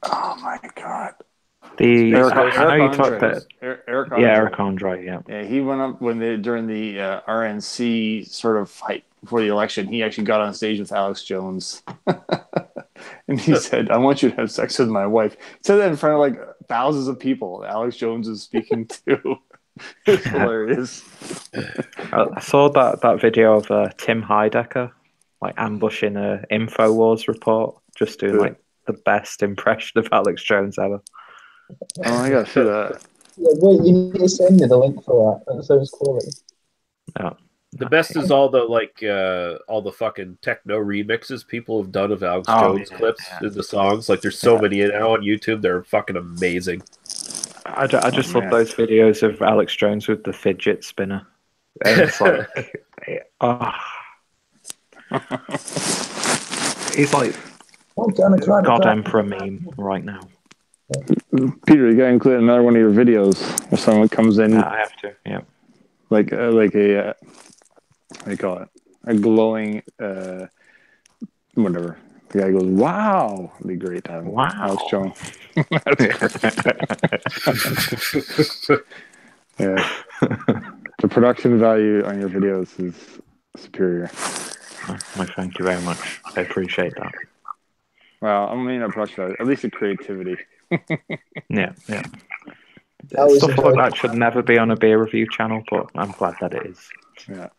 Oh my God. I know you talked about. Eric Yeah, Andre. Eric Andre. Yeah. Yeah, he went up during the RNC sort of fight before the election. He actually got on stage with Alex Jones, and he said, "I want you to have sex with my wife." He said that in front of like thousands of people. that Alex Jones is speaking to. It's hilarious. I saw that video of Tim Heidecker like ambushing a InfoWars report, just doing like the best impression of Alex Jones ever. Oh, I gotta see that. Yeah, wait, you need to send me the link for that. That sounds quality. Oh, The best is all the fucking techno remixes people have done of Alex Jones clips in the songs. Like there's so many now on YouTube. They're fucking amazing. I just love those videos of Alex Jones with the fidget spinner. And it's like, he's like God Emperor meme right now. Peter, you gotta include another one of your videos where someone comes in. I have to. Yeah. Like a what do you call it? A glowing whatever. The guy goes, "Wow!" It'd be great to have Wow. Alex Jones. Yeah, the production value on your videos is superior. Well, thank you very much. I appreciate that. Well, I mean, not production value, at least the creativity. Yeah. That was Stuff like that should never be on a beer review channel, but I'm glad that it is. Yeah.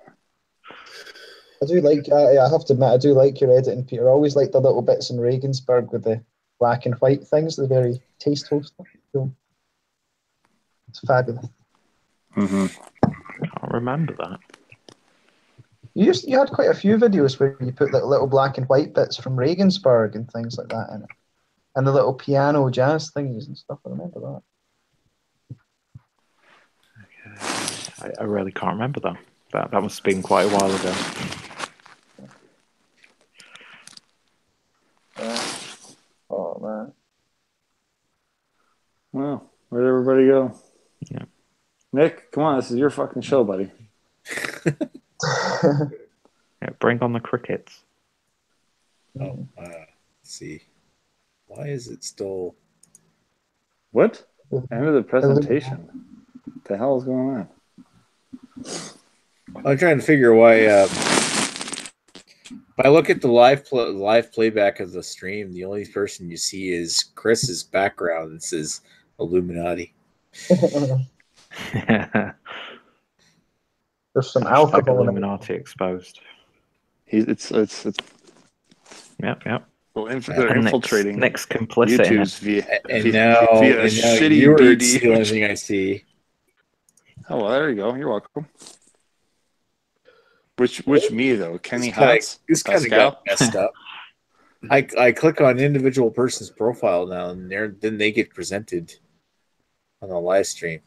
I do like. I have to admit, I do like your editing, Peter. I always like the little bits in Regensburg with the black and white things. They're very tasteful stuff. So it's fabulous. Mm-hmm. I can't remember that. You had quite a few videos where you put like little black and white bits from Regensburg and things like that in it, and the little piano jazz thingies and stuff. I remember that. I really can't remember that. That must have been quite a while ago. Oh man. Well, where'd everybody go? Yeah. Nick, come on, this is your fucking show, buddy. Yeah, bring on the crickets. Oh, let's see. Why is it still? What? End of the presentation. What the hell is going on? I'm trying to figure why. If I look at the live playback of the stream, the only person you see is Chris's background. It says Illuminati. There's some alcohol in it. Illuminati exposed. It's Yep. well, they're infiltrating Nick's complicit in YouTube's it. And now shitty you're BD. the only thing I see. Oh, well, there you go. You're welcome. Which me though? Kenny This Hotz? kind of got messed up. I click on individual person's profile now, and then they get presented on the live stream.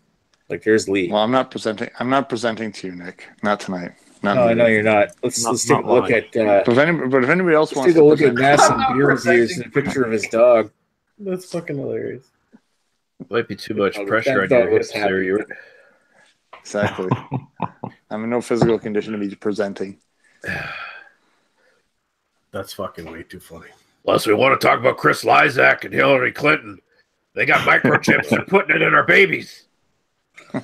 Like there's Lee. Well, I'm not presenting to you, Nick. Not tonight. No, I know you're not. Let's take a look at. But if anybody else wants take a to look at present, Massive Beer's ears and a picture of his dog. That's fucking hilarious. Might be too much pressure on dog your was hips there. happy. exactly. I'm in no physical condition to be presenting. That's fucking way too funny. Plus, we want to talk about Chris Lysak and Hillary Clinton. They got microchips and putting it in our babies. I'm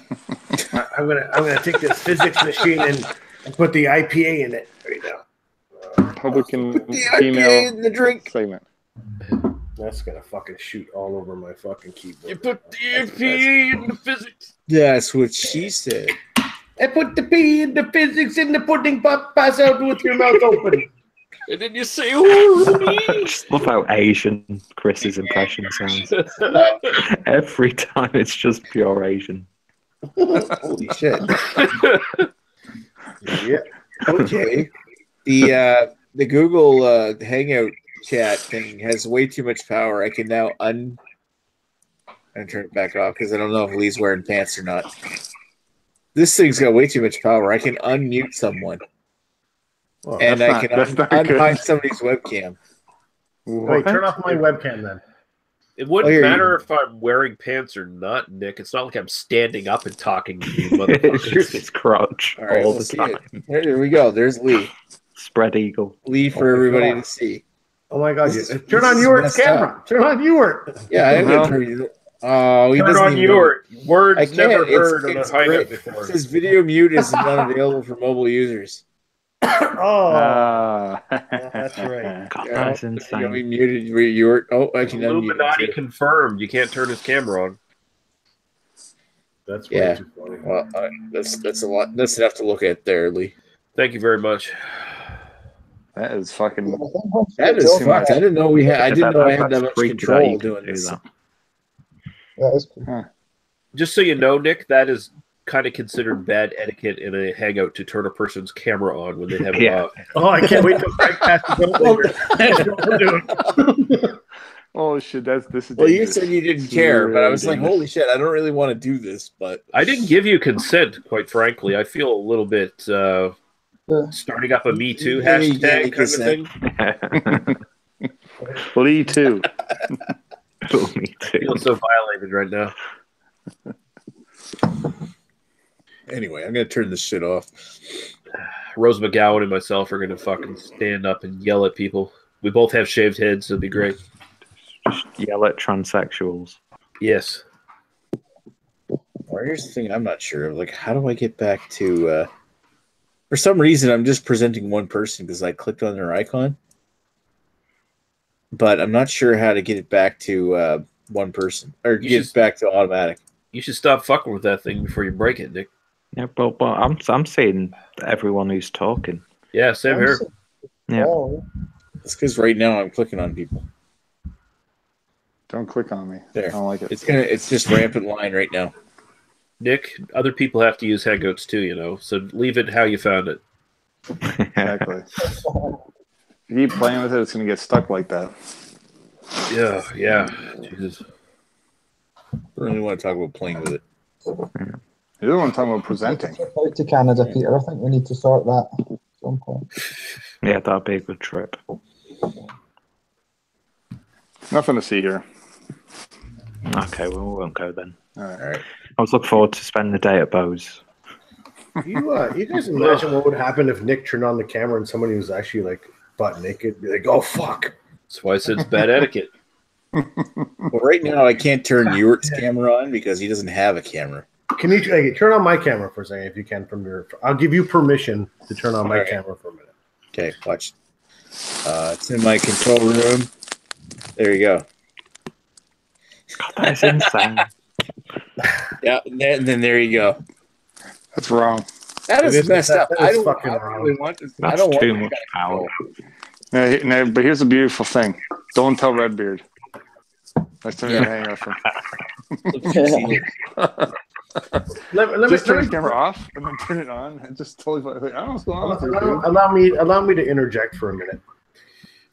gonna take this physics machine and put the IPA in it right now. Republican Put the female IPA in the drink. segment. That's gonna fucking shoot all over my fucking keyboard. You put the IPA in the physics. That's what she said. I put the P in the physics in the pudding pop. Pass out with your mouth open. And then you say, "Ooh, me." Just love how Asian Chris's impression sounds. Every time it's just pure Asian. Holy shit. Yeah. Okay. The Google Hangout chat thing has way too much power. I can now and turn it back off because I don't know if Lee's wearing pants or not. This thing's got way too much power. I can unmute someone. Well, And I can that's not unhide somebody's webcam. wait, turn off my webcam then. It wouldn't here you matter if I'm wearing pants or not, Nick. It's not like I'm standing up and talking to you, It's motherfuckers. just his crotch All right, all we'll the see time. it. There we go. There's Lee. Spread eagle. Lee for everybody to see. Oh my god! This is- Turn this on is Ewart's messed camera. Turn on Ewart. Yeah, I am Well, gonna turn you. Oh, he Turn doesn't on even know. your words I can't. never It's- heard on a it's hideout great. before. It says video mute is not available for mobile users. Oh, That's right. God, Yeah, that's you insane. be muted. You're I can unmute Illuminati you. confirmed. You can't turn his camera on. that's way Yeah. too funny. Well, that's a lot. That's enough to look at there, Lee. Thank you very much. That is fucking. That is fucked. I didn't know we had. I didn't know I had that That's much freaky that control you can doing do this. that. That is cool. Just so you know, Nick, that is kind of considered bad etiquette in a hangout to turn a person's camera on when they have it Yeah. off. Oh, I can't wait till Greg passes over. That's what we're doing. Oh shit! This is. Well, you dangerous. said you didn't This is care, but I really was like, dangerous. holy shit, I don't really want to do this, but I didn't give you consent, quite frankly. I feel a little bit starting up a Me Too Yeah, you hashtag gave kind of thing. Lee too. Me I too. feel so violated right now. anyway, I'm gonna turn this shit off. Rose McGowan and myself are going to fucking stand up and yell at people. We both have shaved heads, so it'd be great. Just yell at transsexuals. Yes. Well, here's the thing I'm not sure of. Like, how do I get back to for some reason I'm just presenting one person because I clicked on their icon. But I'm not sure how to get it back to one person. Or get it back to automatic. You should stop fucking with that thing before you break it, Nick. Yeah, but I'm seeing everyone who's talking. Yeah, same here. Yeah. Oh, It's because right now I'm clicking on people. Don't click on me. There. I don't like it. It's just rampant line right now. Nick, other people have to use Hangouts too, you know, so leave it how you found it. Exactly. If you keep playing with it, it's going to get stuck like that. Yeah. Jesus. I don't really want to talk about playing with it. You don't want to talk about presenting. out to Canada, Peter. I think we need to sort that at some point. Yeah, that'd be a good trip. Nothing to see here. Okay, well, we won't go then. All right. All right. I was looking forward to spending the day at Bose. You guys imagine what would happen if Nick turned on the camera and somebody was actually like butt naked? Be like, oh fuck. That's why I said it's bad etiquette. Well, right now I can't turn Ewert's camera on because he doesn't have a camera. Can you turn on my camera for a second if you can from your? I'll give you permission to turn on my camera for a minute. Okay, watch. It's in my control room. There you go. God, that's insane. Yeah, and then there you go. That's wrong. That is messed up. That I is don't fucking really wrong. want this. That's I don't too want much power. Now, but here's the beautiful thing. Don't tell Redbeard. Next time you hang out from. Let Just turn me the camera off and then turn it on. And just totally like, I don't know what's going on with you, dude. allow me to interject for a minute.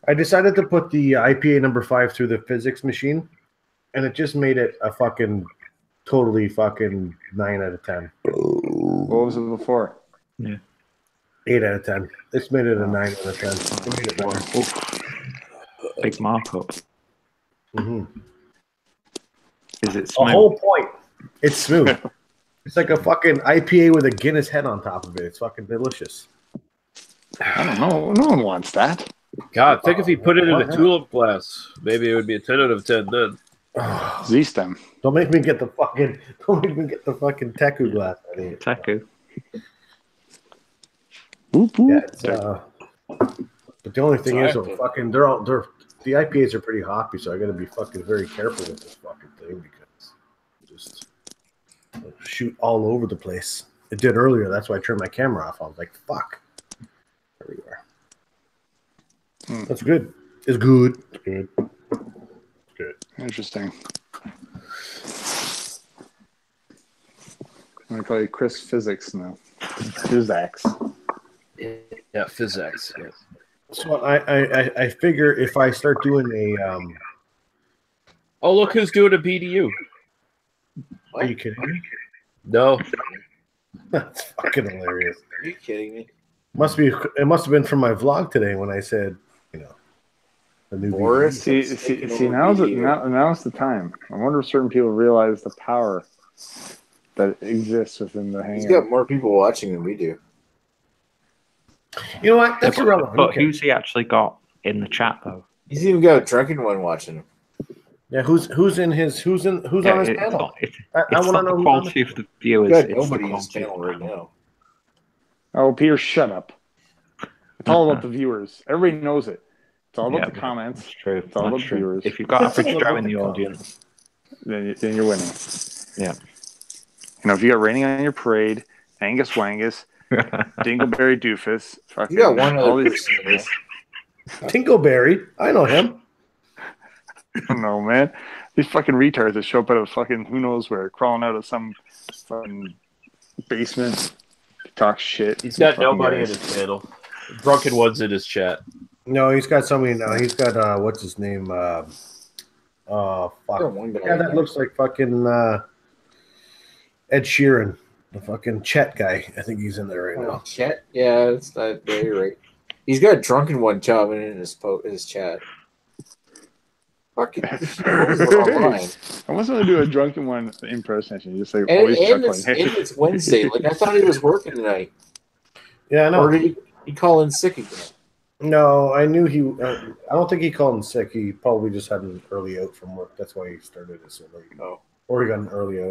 I decided to put the IPA number 5 through the physics machine, and it just made it a fucking totally fucking 9 out of 10. What was it before? 8 out of 10. It's made it a 9 out of 10. It made it better. Big markup. Mm-hmm. Is it The smooth? whole point. It's smooth. It's like a fucking IPA with a Guinness head on top of it. It's fucking delicious. I don't know. No one wants that. God, think if he put it in a tulip glass, maybe it would be a 10 out of 10 then. Z-stem. Don't make me get the fucking Teku glass. Teku. Whoop, whoop. Yeah, it's, but the only thing is, fucking, the IPAs are pretty hoppy, so I got to be fucking very careful with this fucking thing because just shoot all over the place. It did earlier. That's why I turned my camera off. I was like, fuck. There we are. That's good. It's good. It's good. It's good. Interesting. I'm going to call you Chris Physics now. Physics. Yeah, physics. Yes. So I figure if I start doing a Oh, look who's doing a BDU. are you kidding me? No. That's fucking hilarious. Are you kidding me? It must have been from my vlog today when I said, the new Boris? See, now's the time. I wonder if certain people realize the power that exists within the He's hangout. got more people watching than we do. You know what? That's irrelevant. But Okay. who's he actually got in the chat though? He's even got a drunken one watching him. Yeah, who's on his panel? It's I want to not know the quality of the viewers. He's got It's the nobody in his quality of channel the right panel. now. Oh, Peter, shut up. It's all about the viewers. Everybody knows it. It's all about the comments. That's true. It's all about That's true. viewers. If you've got average Joe in the audience, Then you're winning. yeah. If you got Raining on Your Parade, Angus Wangus, Dingleberry Doofus, fucking You got one all other these. person in there. Tinkleberry. I know him. I don't know, man. These fucking retards that show up out of fucking who knows where, crawling out of some fucking basement, talk shit. He's got Fucking nobody in guys. his channel. Drunken one's in his chat. No, he's got somebody now. He's got what's his name? Fuck. Got one guy Yeah, in that there. looks like fucking Ed Sheeran, the fucking Chet guy. I think he's in there right Oh, now. chat? Yeah, it's not. Yeah, you're right. He's got a drunken one chopping in his chat. Fucking online. I wasn't going to do a drunken one impersonation. Just like And, always and, chuckling. it's Wednesday. Like I thought he was working tonight. Yeah, I know. Or did he call in sick again? No, I knew he. I don't think he called in sick. He probably just had an early out from work. That's why he started it so late. Oh. Or he got an early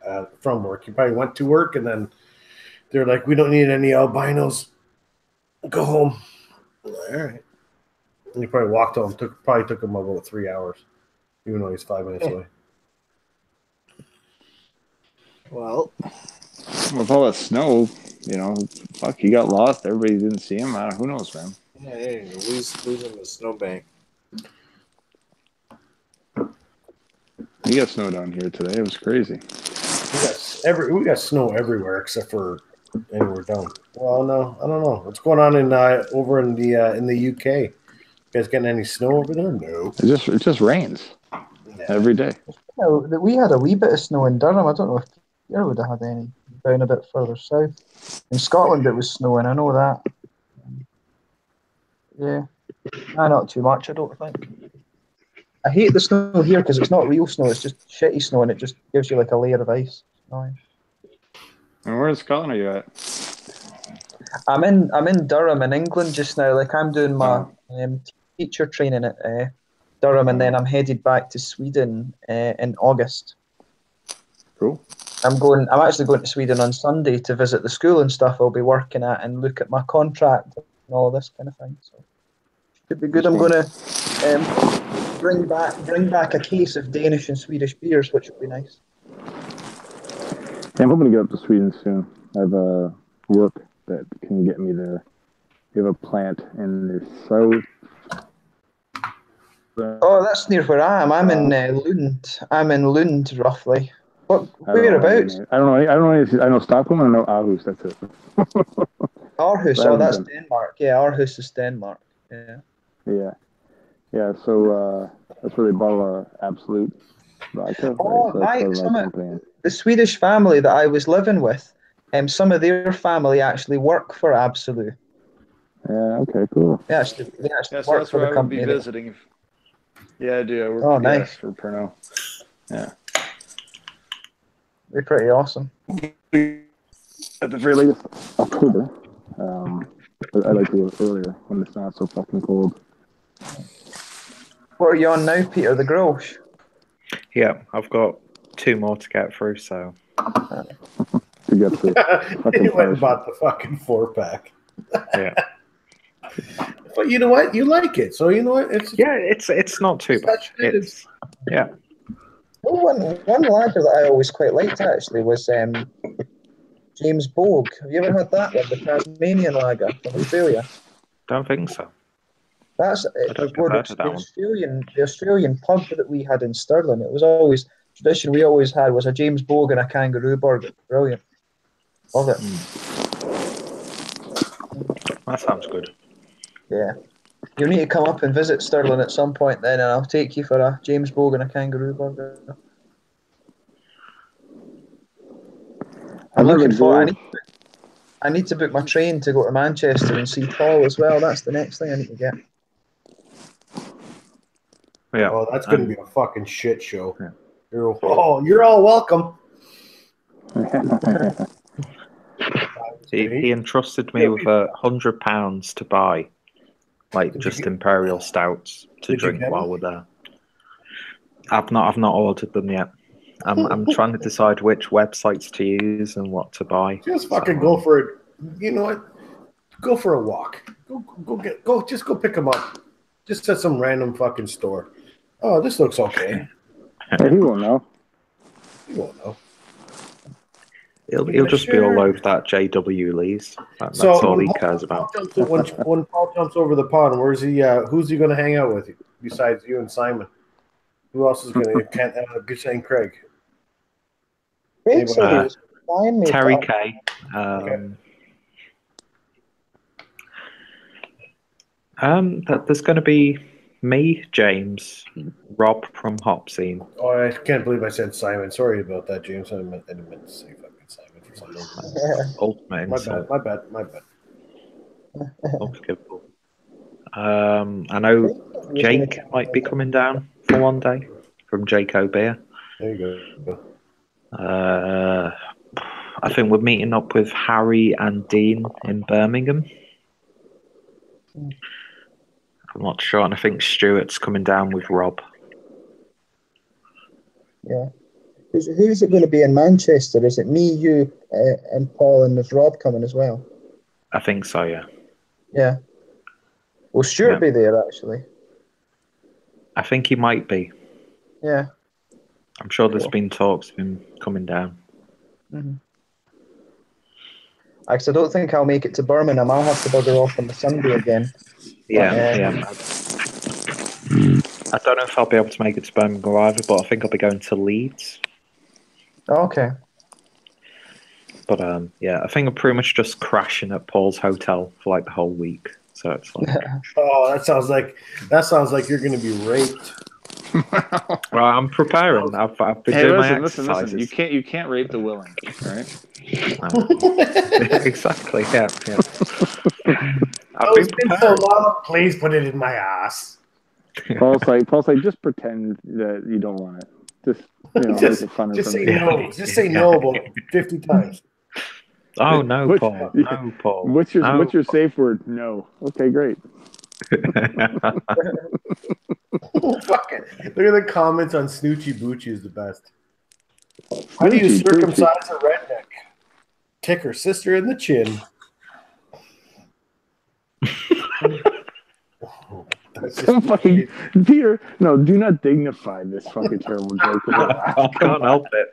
out from work. He probably went to work and then they're like, "We don't need any albinos. Go home." All right. And he probably walked home. Probably took him about 3 hours, even though he's 5 minutes away. Well, With all that snow, fuck, he got lost. Everybody didn't see him. Who knows, man? yeah, anyway, losing the snowbank. We got snow down here today. It was crazy. We got snow everywhere except for anywhere down. Well, no, I don't know. What's going on in over in the UK? You guys getting any snow over there? No. It just rains every day. We had a wee bit of snow in Durham. I don't know if you would have had any down a bit further south. In Scotland, it was snowing. I know that. Yeah, not too much. I don't think. I hate the snow here because it's not real snow. It's just shitty snow, and it just gives you like a layer of ice. Nice. And where in Scotland are you at? I'm in Durham in England just now. Like I'm doing my teacher training at Durham, and then I'm headed back to Sweden in August. Cool. I'm actually going to Sweden on Sunday to visit the school and stuff I'll be working at and look at my contract and all this kind of thing. So should be good. I'm going to bring back a case of Danish and Swedish beers, which would be nice. Yeah, I'm hoping to get up to Sweden soon. I have work that can get me there. We have a plant in the south. Oh, that's near where I am. I'm in Lund. I'm in Lund, roughly. Whereabouts? I don't know. I know Stockholm and I know Aarhus. That's it. Aarhus. Oh, that's Denmark. Yeah, Aarhus is Denmark. Yeah. Yeah. So that's where they bottle Absolute vodka. Oh, right? the Swedish family that I was living with, some of their family actually work for Absolut. Yeah. Okay. Cool. They actually so work for the company. Be visiting. Yeah, I do. I work nice. For Pernod. Yeah. They're pretty awesome. At the very latest, October. I like to go earlier when it's not so fucking cold. What are you on now, Peter? The Grolsch? Yeah, I've got 2 more to get through, so. To get through. You went and bought the fucking 4-pack. Yeah. But you know what? You like it, so you know what? It's not too bad. Yeah. Well, one lager that I always quite liked actually was James Bogue. Have you ever had that one, the Tasmanian lager from Australia? Don't think so. That's the Australian pub that we had in Stirling. It was always tradition we always had was a James Bogue and a kangaroo burger. Brilliant. Love it. That sounds good. Yeah. You'll need to come up and visit Stirling at some point then, and I'll take you for a James Bogue and a kangaroo burger. I'm looking forward. I need to book my train to go to Manchester and see Paul as well. That's the next thing I need to get. Yeah. Oh, that's going to be a fucking shit show. Yeah. You're all welcome. He entrusted me with £100 to buy, just imperial stouts to drink while we're there. I've not ordered them yet. I'm trying to decide which websites to use and what to buy. Just fucking go for it. You know what? Go for a walk. Just go pick them up. Just at some random fucking store. Oh, this looks okay. Hey, he won't know. He won't know. He'll just be all over that JW Lee's. That's all he cares about. When Paul jumps over the pond, where's he? Who's he going to hang out with besides you and Simon? Who else is going to get St. Craig? Terry K. There's going to be me, James, Rob from Hopscene. Oh, I can't believe I said Simon. Sorry about that, James. I didn't meant to say fucking Simon for some reason. Ultimate insult. My bad. Unforgivable. I know Jake might be coming down for one day from Jayco Beer. There you go. I think we're meeting up with Harry and Dean in Birmingham. I'm not sure, and I think Stuart's coming down with Rob. Yeah. Who's it going to be in Manchester? Is it me, you, and Paul, and there's Rob coming as well? I think so, yeah. Yeah. Will Stuart be there, actually? I think he might be. Yeah. I'm sure there's been talks of him coming down. Mm-hmm. Actually, I don't think I'll make it to Birmingham. I'll have to bugger off on the Sunday again. Yeah. I don't know if I'll be able to make it to Birmingham either, but I think I'll be going to Leeds. Oh, okay. But I think I'm pretty much just crashing at Paul's hotel for the whole week. So it's like, oh, that sounds like you're going to be raped. Well, I'm preparing. I've been doing my exercises. Listen. You can't rape the willing, right? Exactly. Yeah. It's been so long. Please put it in my ass. Paul's like, just pretend that you don't want it. Just say no. Just say no about 50 times. Oh no, Paul. No, Paul. What's your No. what's your safe word? No. Okay, great. Fuck it. Look at the comments on Snoochie Boochie is the best. How do you Snoochie circumcise a redneck? Kick her sister in the chin. That's just Fucking Peter, no, do not dignify this fucking terrible joke. I can't help it.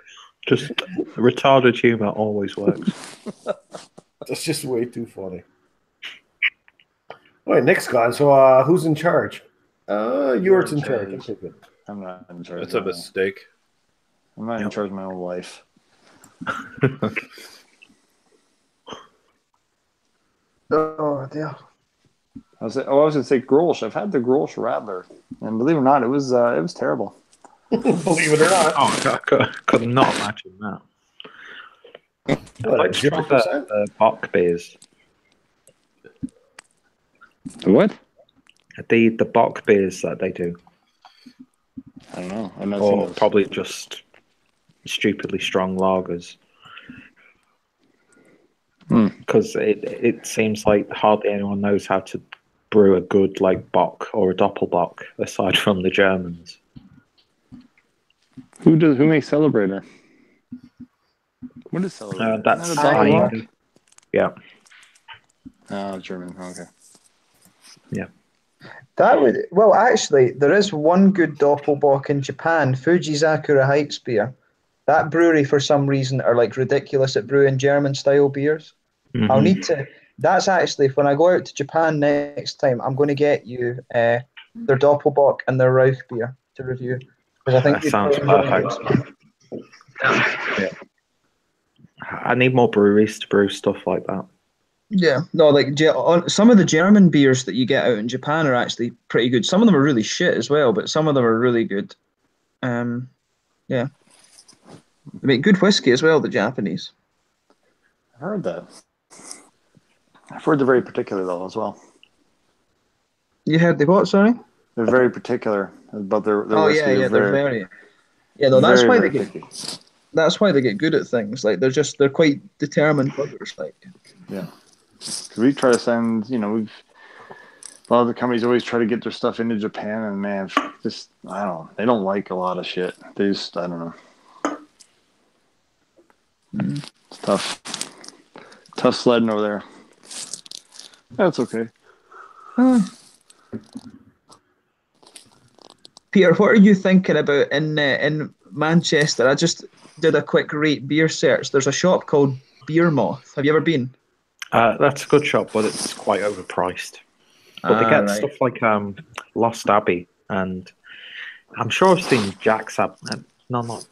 Just retarded humor always works. That's just way too funny. All right, Nick's gone. So who's in charge? You're in charge. Okay, good. I'm not in charge. That's a mistake. I'm not in charge of my own life. Oh dear. I was going to say Grolsch. I've had the Grolsch Radler, and believe it or not, it was terrible. Believe it or not. Oh, I could not imagine that. What, Like 0%? the Bock beers. The what? The Bock beers that they do. I don't know. I've not seen Or those. probably just stupidly strong lagers. Because it seems like hardly anyone knows how to brew a good like Bock or a Doppelbock aside from the Germans. Who makes Celebrator? What is Celebrator? That's Isn't that a Doppelbock? fine. Yeah. Oh, German. Okay. That would actually there is one good Doppelbock in Japan, Fujizakura Heights beer. That brewery for some reason are like ridiculous at brewing German style beers. Mhm. I'll need to. That's actually when I go out to Japan next time, I'm going to get you their Doppelbock and their Rauch beer to review because I think That sounds perfect. Yeah. I need more breweries to brew stuff like that. Yeah, no, like some of the German beers that you get out in Japan are actually pretty good. Some of them are really shit as well, but some of them are really good. Yeah, they make good whiskey as well. The Japanese. I've heard that. I've heard they're very particular though as well. You heard the what? Sorry. They're very particular about their Oh whiskey. yeah, they're very. Yeah, no, that's very, why very they get. picky. That's why they get good at things. Like they're quite determined buggers. Like. Yeah. We try to send, a lot of the companies always try to get their stuff into Japan, and man, just I don't know, they don't like a lot of shit. They just I don't know. It's tough sledding over there. That's okay. Peter, what are you thinking about in Manchester? I just did a quick rate beer search. There's a shop called Beer Moth. Have you ever been? That's a good shop, but it's quite overpriced. But they get right. stuff like Lost Abbey, and I'm sure I've seen Jack's Abbey. Not.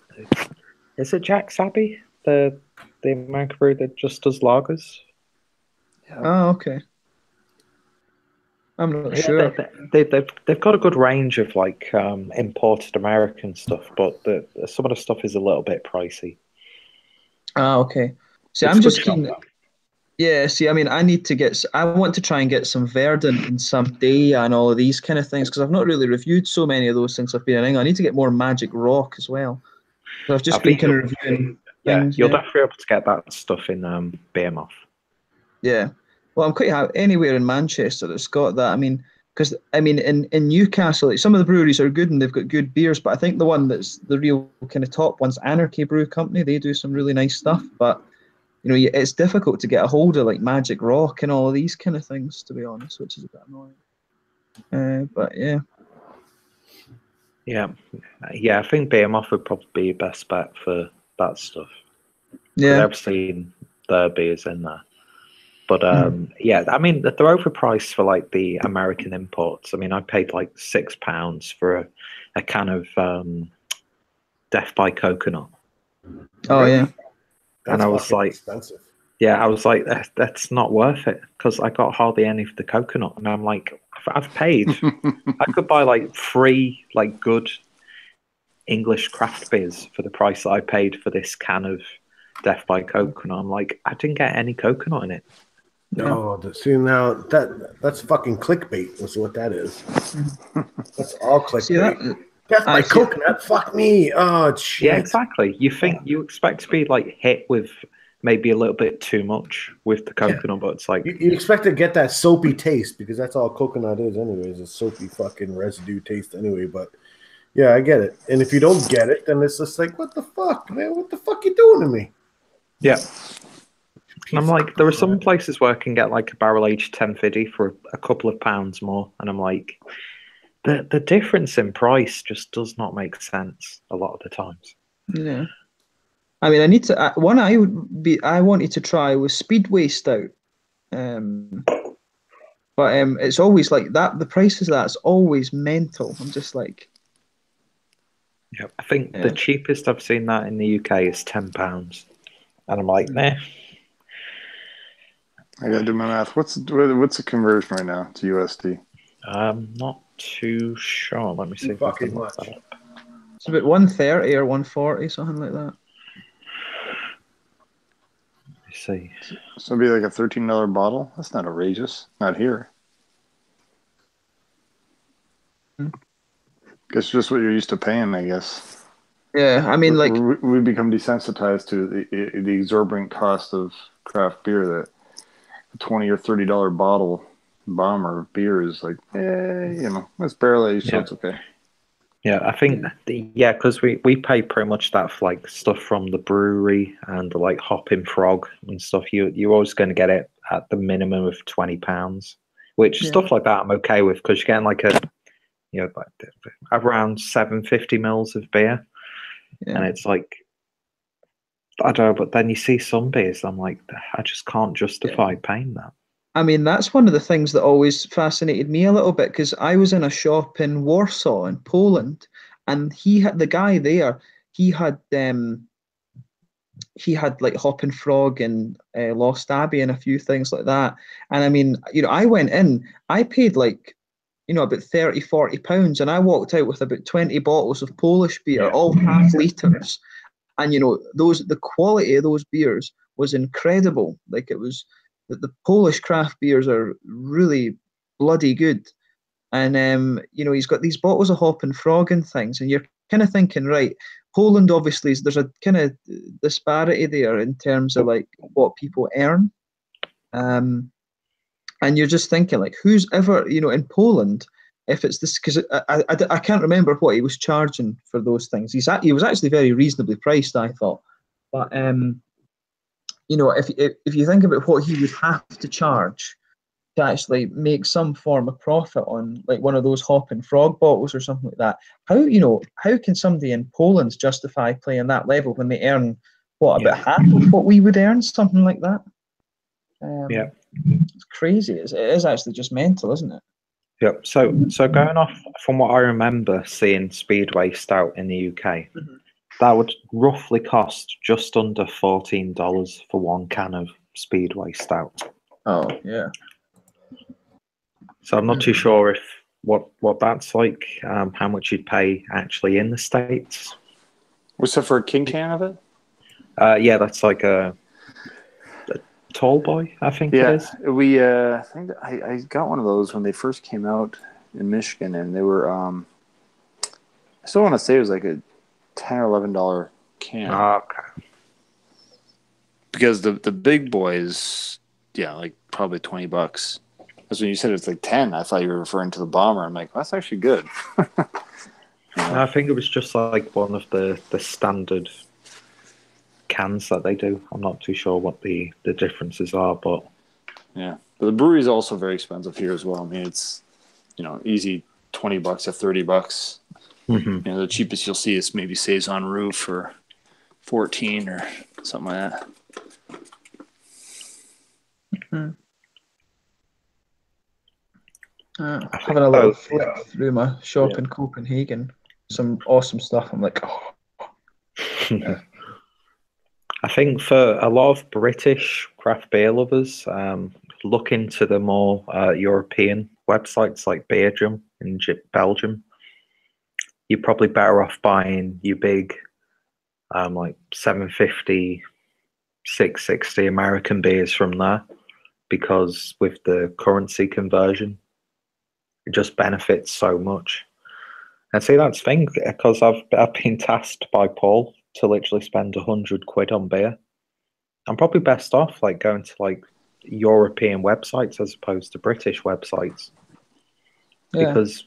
Is it Jack's Abbey? The American brew that just does lagers? Oh, okay. I'm not sure. They've got a good range of like imported American stuff, but some of the stuff is a little bit pricey. Ah, okay. See, It's I'm a just good shop, keen. though. Yeah, see, I mean, I want to try and get some Verdant and some Day and all of these kind of things because I've not really reviewed so many of those since I've been in England. I need to get more Magic Rock as well. So I've just been kind of reviewing things. You'll definitely be able to get that stuff in Behemoth. Yeah. Well, I'm quite happy anywhere in Manchester that's got that. I mean, because in Newcastle, like, some of the breweries are good and they've got good beers, but I think the one that's the real kind of top one's Anarchy Brew Company. They do some really nice stuff, but it's difficult to get a hold of like Magic Rock and all of these kind of things, to be honest, which is a bit annoying. But yeah. Yeah, I think Behemoth would probably be your best bet for that stuff. Yeah. I've seen their beers in there. But yeah, I mean, they're overpriced for like the American imports. I mean, I paid like £6 for a can of Death by Coconut. Oh, yeah. That's And I was fucking like, expensive. yeah, I was like, that's not worth it because I got hardly any of the coconut. And I'm like, I've paid. I could buy like 3 like good English craft beers for the price that I paid for this can of Death by Coconut. I'm like, I didn't get any coconut in it. No, see now that's fucking clickbait. That's what that is. That's all clickbait. See that? Death by coconut. Fuck me. Oh shit. Yeah, exactly. You expect to be like hit with maybe a little bit too much with the coconut, but it's like you expect to get that soapy taste because that's all coconut is, anyways. A soapy fucking residue taste, anyway. But yeah, I get it. And if you don't get it, then it's just like, what the fuck, man? What the fuck you doing to me? Yeah. And I'm like, there are some places where I can get like a barrel aged 1050 for a couple of pounds more, and I'm like, the difference in price just does not make sense a lot of the times. Yeah. I mean, I need to. One I wanted to try was Speedway Stout, but it's always like that. The prices of that's always mental. I'm just like, yeah. I think the cheapest I've seen that in the UK is £10, and I'm like, nah. I gotta do my math. What's the conversion right now to USD? Not too sure. Let me see. If Fucking I can much. look that up. it's about 130 or 140, something like that. Let me see. So it'd be like a $13 bottle. That's not outrageous. Not here. Guess just what you're used to paying, I guess. Yeah, I mean, like we become desensitized to the exorbitant cost of craft beer. That a $20 or $30 bottle bomber of beer is like, it's barrel aged, so it's okay. Yeah, I think because we pay pretty much that for like stuff from the brewery and the like Hopping Frog and stuff. You're always going to get it at the minimum of £20, which stuff like that I'm okay with because you're getting like like around 750 mils of beer, and it's like, I don't know, but then you see some beers, I'm like, I just can't justify paying that. I mean, that's one of the things that always fascinated me a little bit because I was in a shop in Warsaw in Poland, and he had the guy there. He had like Hopping Frog and Lost Abbey and a few things like that. And I mean, I went in, I paid like, about 30, 40 pounds, and I walked out with about 20 bottles of Polish beer, all half litres. And the quality of those beers was incredible. Like it was. The Polish craft beers are really bloody good, and he's got these bottles of Hopping Frog and things, and you're kind of thinking, right, Poland obviously there's a kind of disparity there in terms of like what people earn, and you're just thinking like, who's ever in Poland, if it's this, because I can't remember what he was charging for those things. He was actually very reasonably priced, I thought, but if you think about what he would have to charge to actually make some form of profit on like one of those Hopping Frog bottles or something like that, how can somebody in Poland justify playing that level when they earn about half of what we would earn, something like that? It's crazy. It is actually just mental, isn't it? Yep. So going off from what I remember seeing Speedway Stout in the UK. That would roughly cost just under $14 for one can of Speedway Stout. Oh, yeah. So I'm not too sure if what that's like, how much you'd pay actually in the States. What's that for a king can of it? Yeah, that's like a tall boy, I think it is. We I think I got one of those when they first came out in Michigan, and they were I still want to say it was like a $10 or $11 can. Okay. Because the big boys, like probably $20. Because when you said it's like 10, I thought you were referring to the bomber. I'm like, that's actually good. I think it was just like one of the standard cans that they do. I'm not too sure what the differences are, but but the brewery is also very expensive here as well. I mean, it's easy $20 to $30. The cheapest you'll see is maybe Saison Roof for 14 or something like that. Having a little flip through my shop in Copenhagen, some awesome stuff. I'm like, I think for a lot of British craft beer lovers, look into the more European websites like Beerjum in Belgium. You're probably better off buying your big like 750, 660 American beers from there, because with the currency conversion, it just benefits so much. And see, that's the thing, because I've been tasked by Paul to literally spend £100 on beer, I'm probably best off like going to like European websites as opposed to British websites because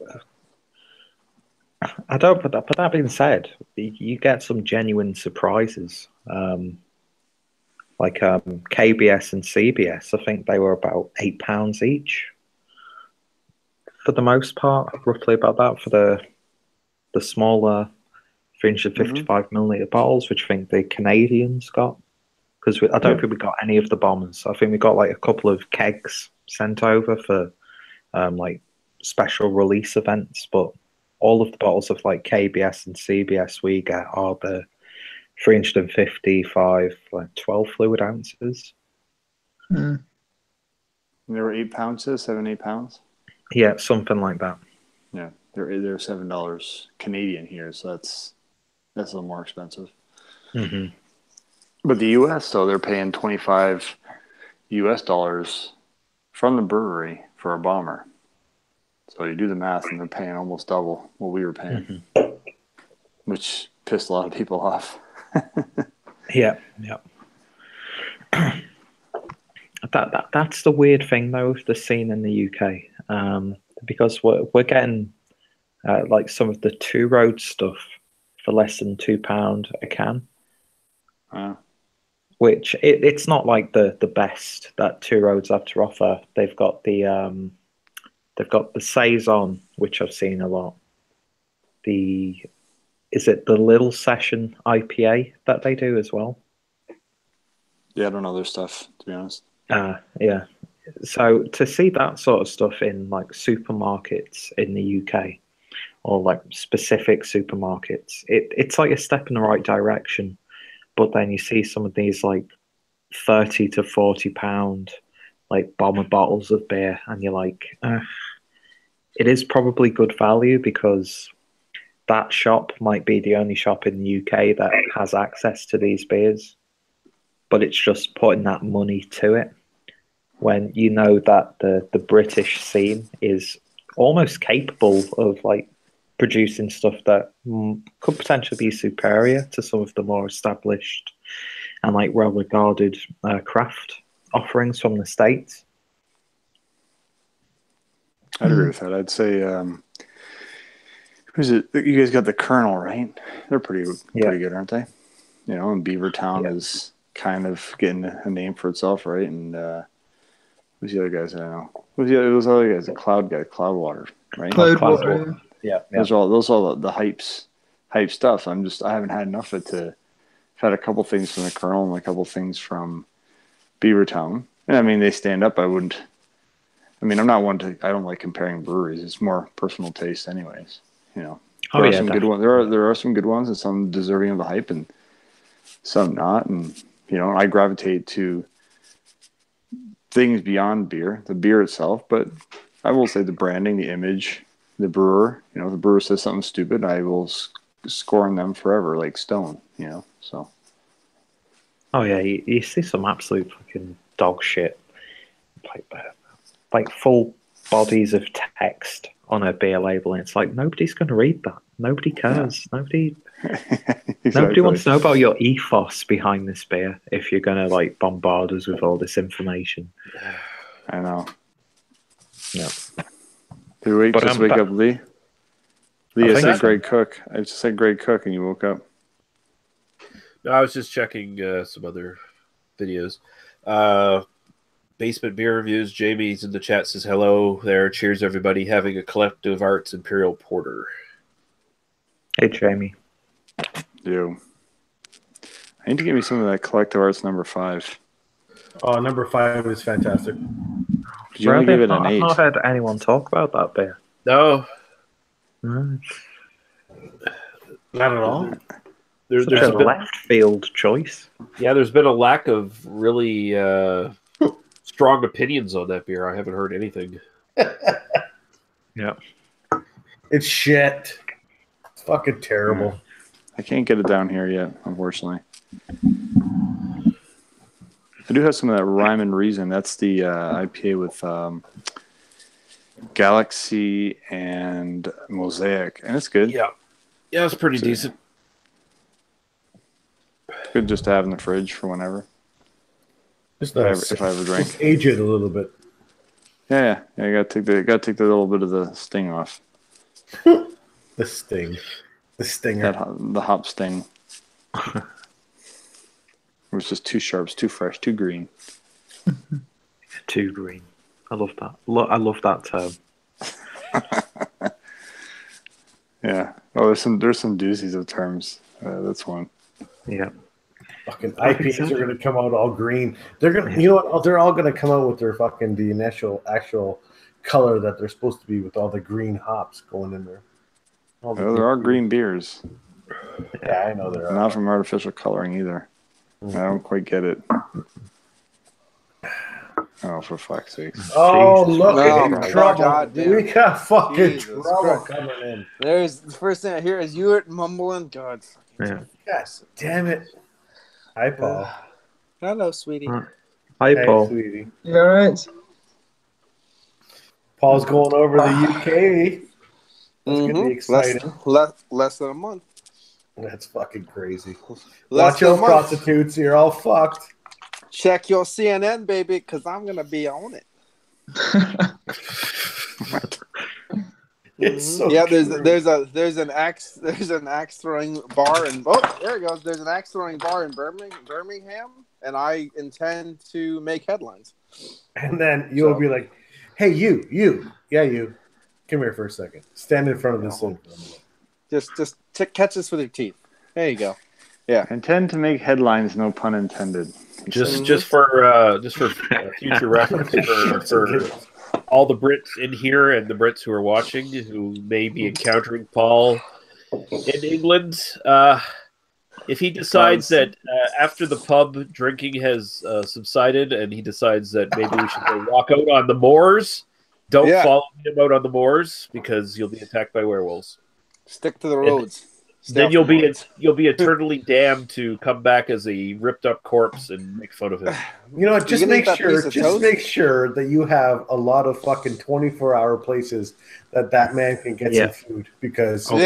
I don't. But that being said, you get some genuine surprises. Like KBS and CBS, I think they were about £8 each for the most part, roughly about that for the smaller 355 milliliter bottles, which I think the Canadians got. Because I don't think we got any of the bombers. I think we got like a couple of kegs sent over for like special release events, but all of the bottles of like KBS and CBS we get are the 355 like 12 fluid ounces. They were 8 pounds, 8 pounds. Yeah, something like that. Yeah, they're $7 Canadian here, so that's a little more expensive. Mm-hmm. But the U.S. though, they're paying $25 from the brewery for a bomber. So you do the math, and they're paying almost double what we were paying, which pissed a lot of people off. Yeah. That's the weird thing though with the scene in the UK, because we're getting like some of the Two Road stuff for less than £2 a can, which it's not like the best that Two Roads have to offer. They've got the Saison, which I've seen a lot. Is it the Little Session IPA that they do as well? Yeah, I don't know their stuff, to be honest. Yeah. So to see that sort of stuff in like supermarkets in the UK or like specific supermarkets, it's like a step in the right direction. But then you see some of these like 30 to 40 pound like bomber bottles of beer, and you're like, it is probably good value because that shop might be the only shop in the UK that has access to these beers, but it's just putting that money to it when you know that the British scene is almost capable of like producing stuff that could potentially be superior to some of the more established and like well-regarded craft offerings from the States. I'd agree with that. I'd say, who's it? You guys got the Colonel, right? They're pretty good, aren't they? You know, and Beavertown is kind of getting a name for itself, right? And who's the other guys I know? Who's those other guys? The Cloud guy, Cloudwater, right? Cloudwater. Yeah. Those are all the hype stuff. I haven't had enough of it to. I've had a couple things from the Colonel and a couple things from Beavertown, and I mean they stand up. I'm not one to. I don't like comparing breweries. It's more personal taste, anyways. You know, there are some good ones. There are some good ones, and some deserving of the hype, and some not. And you know, I gravitate to things beyond beer, the beer itself. But I will say the branding, the image, the brewer. You know, if the brewer says something stupid, I will scorn them forever, like stone. You know, so. Oh yeah, you see some absolute fucking dog shit, like full bodies of text on a beer label, and it's like nobody's going to read that. Nobody cares. Yeah. Nobody wants to know about your ethos behind this beer if you're going to like bombard us with all this information. I know. Yeah. Did we just wake up, Lee? Lee, I said Greg Cook. I just said Greg Cook, and you woke up. No, I was just checking some other videos. Basement Beer Reviews. Jamie's in the chat, says hello there. Cheers, everybody. Having a Collective Arts Imperial Porter. Hey, Jamie. You. I need to give me some of that Collective Arts number 5. Oh, number 5 is fantastic. Did you only give it an 8? I've not heard anyone talk about that beer. No. Not at all. There's a left field choice. Yeah, there's been a lack of really strong opinions on that beer. I haven't heard anything. Yeah. It's shit. It's fucking terrible. I can't get it down here yet, unfortunately. I do have some of that Rhyme and Reason. That's the IPA with Galaxy and Mosaic, and it's good. Yeah, it's pretty decent. Good just to have in the fridge for whenever. Just if I ever drank. Just age it a little bit. Yeah. You gotta take the little bit of the sting off. The sting. The stinger. The hop sting. It was just too sharp, too fresh, too green. Too green. I love that. I love that term. Yeah. Oh, there's some doozies of terms. That's one. Yeah. Fucking IPAs are gonna come out all green. They're gonna, you know what? They're all gonna come out with their fucking the initial actual color that they're supposed to be with all the green hops going in there. There are green beers. Yeah, I know there are. Not from artificial coloring either. I don't quite get it. Oh, for fuck's sake. Oh, look No, at trouble. goddamn. We got fucking Jesus trouble Christ. coming in. There's the first thing I hear is you mumbling. God. Yeah. Yes, damn it. Hi, Paul. Hello, sweetie. Hi, Hey, Paul. sweetie. You all right? Paul's going over to the UK. That's gonna be exciting. Less than a month. That's fucking crazy. Less Watch than a out, month. prostitutes. You're all fucked. Check your CNN, baby, because I'm gonna be on it. It's so Yeah, true. there's an axe throwing bar and there it goes. There's an axe throwing bar in Birmingham, and I intend to make headlines. And then you'll be like, "Hey, you, come here for a second. Stand in front of this thing." Just catch this with your teeth. There you go. Yeah. Intend to make headlines, no pun intended. Just for future reference for all the Brits in here and the Brits who are watching who may be encountering Paul in England, if he decides that after the pub drinking has subsided and he decides that maybe we should go walk out on the moors, don't follow him out on the moors because you'll be attacked by werewolves. Stick to the roads. Then you'll be eternally damned to come back as a ripped up corpse and make fun of him. You know what? Just make sure that you have a lot of fucking 24-hour places that man can get some food because he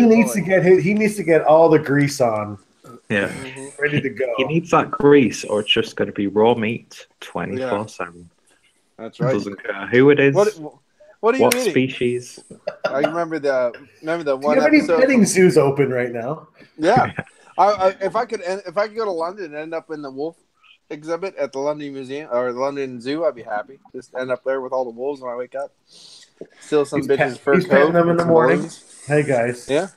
needs to get he needs to get all the grease on. Yeah, ready to go. He needs that grease, or it's just going to be raw meat 24/7. That's right. Doesn't care who it is. What are you eating? Species? I remember the one. Do you have any petting zoos open right now? Yeah, if I could go to London and end up in the wolf exhibit at the London Museum or the London Zoo, I'd be happy. Just end up there with all the wolves when I wake up. Steal some bitches' fur coat. Petting them in the morning. Hey guys. Yeah.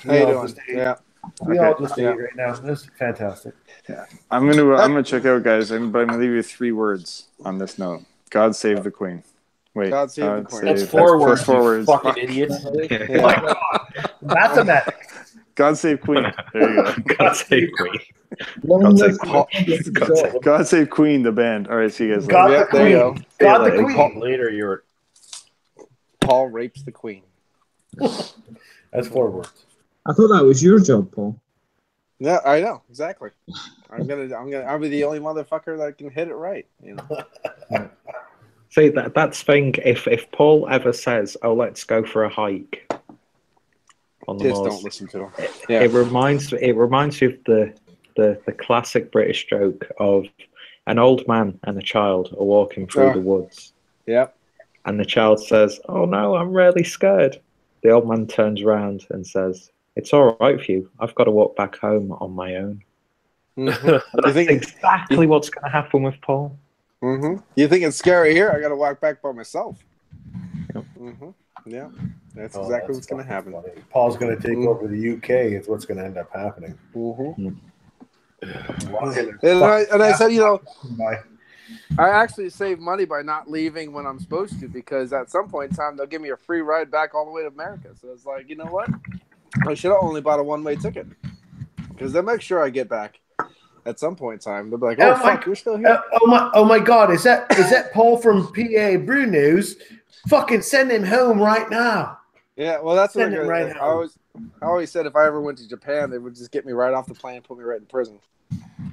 How you doing? Yeah. We all just eat right now. This is fantastic. Yeah. I'm gonna check out, guys. But I'm gonna leave you 3 words on this note. God save the Queen. Wait, God save the Queen. That's 4 words. 4 words. Fucking idiot. Mathematics. God save Queen. There you go. God save Queen. God save Queen, the band. All right, see you guys later. God the Queen. There you go. God the Queen. Later, Paul rapes the Queen. That's 4 words. I thought that was your job, Paul. Yeah, I know exactly. I'll be the only motherfucker that can hit it right. You know. See, that's thing. If Paul ever says, "Oh, let's go for a hike," on the Just moors, don't listen to him. it reminds me of the classic British joke of an old man and a child are walking through the woods. Yep. And the child says, "Oh no, I'm really scared." The old man turns around and says, "It's all right for you. I've got to walk back home on my own." Mm-hmm. That's exactly what's going to happen with Paul. Mm-hmm. You think it's scary here? I got to walk back by myself. Yep. Mm-hmm. Yeah, that's exactly what's going to happen. Funny. Paul's going to take over the UK. Is what's going to end up happening. Mm-hmm. And I said, I actually save money by not leaving when I'm supposed to because at some point in time they'll give me a free ride back all the way to America. So it's like, you know what? I should have only bought a one-way ticket because they'll make sure I get back. At some point in time, they'll be like, "Oh, fuck, you're still here." Oh my God! Is that Paul from PA Brew News? Fucking send him home right now. Yeah, well, that's what I always said. If I ever went to Japan, they would just get me right off the plane, put me right in prison,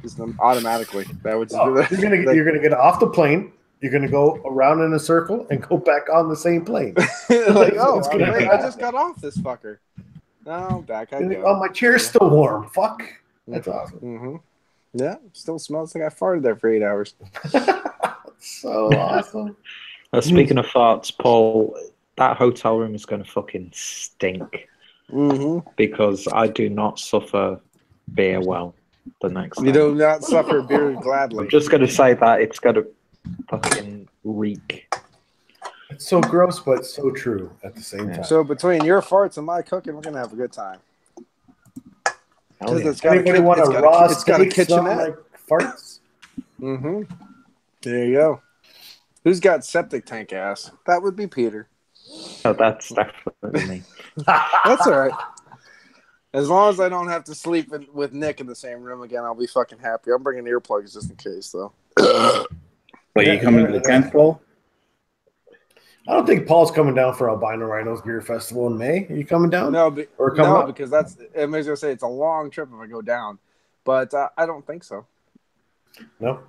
just automatically. That would just do that. You're gonna get off the plane. You're gonna go around in a circle and go back on the same plane. Like, I just got off this fucker. No, back I go. Oh, my chair's still warm. Fuck, that's awesome. Mm-hmm. Yeah, still smells like I farted there for 8 hours. So awesome. Speaking of farts, Paul, that hotel room is going to fucking stink. Mm-hmm. Because I do not suffer beer well the next day. You do not suffer beer gladly. I'm just going to say that it's going to fucking reek. It's so gross, but so true at the same time. So between your farts and my cooking, we're going to have a good time. Because anybody want a raw steak smell like farts? Mm-hmm. There you go. Who's got septic tank ass? That would be Peter. Oh, that's definitely me. That's all right. As long as I don't have to sleep with Nick in the same room again, I'll be fucking happy. I'm bringing earplugs just in case, though. Wait, you coming to the 10th, Paul? I don't think Paul's coming down for Albino Rhinos Beer Festival in May. Are you coming down? No, up? Because that's. I was gonna say it's a long trip if I go down, but I don't think so. No.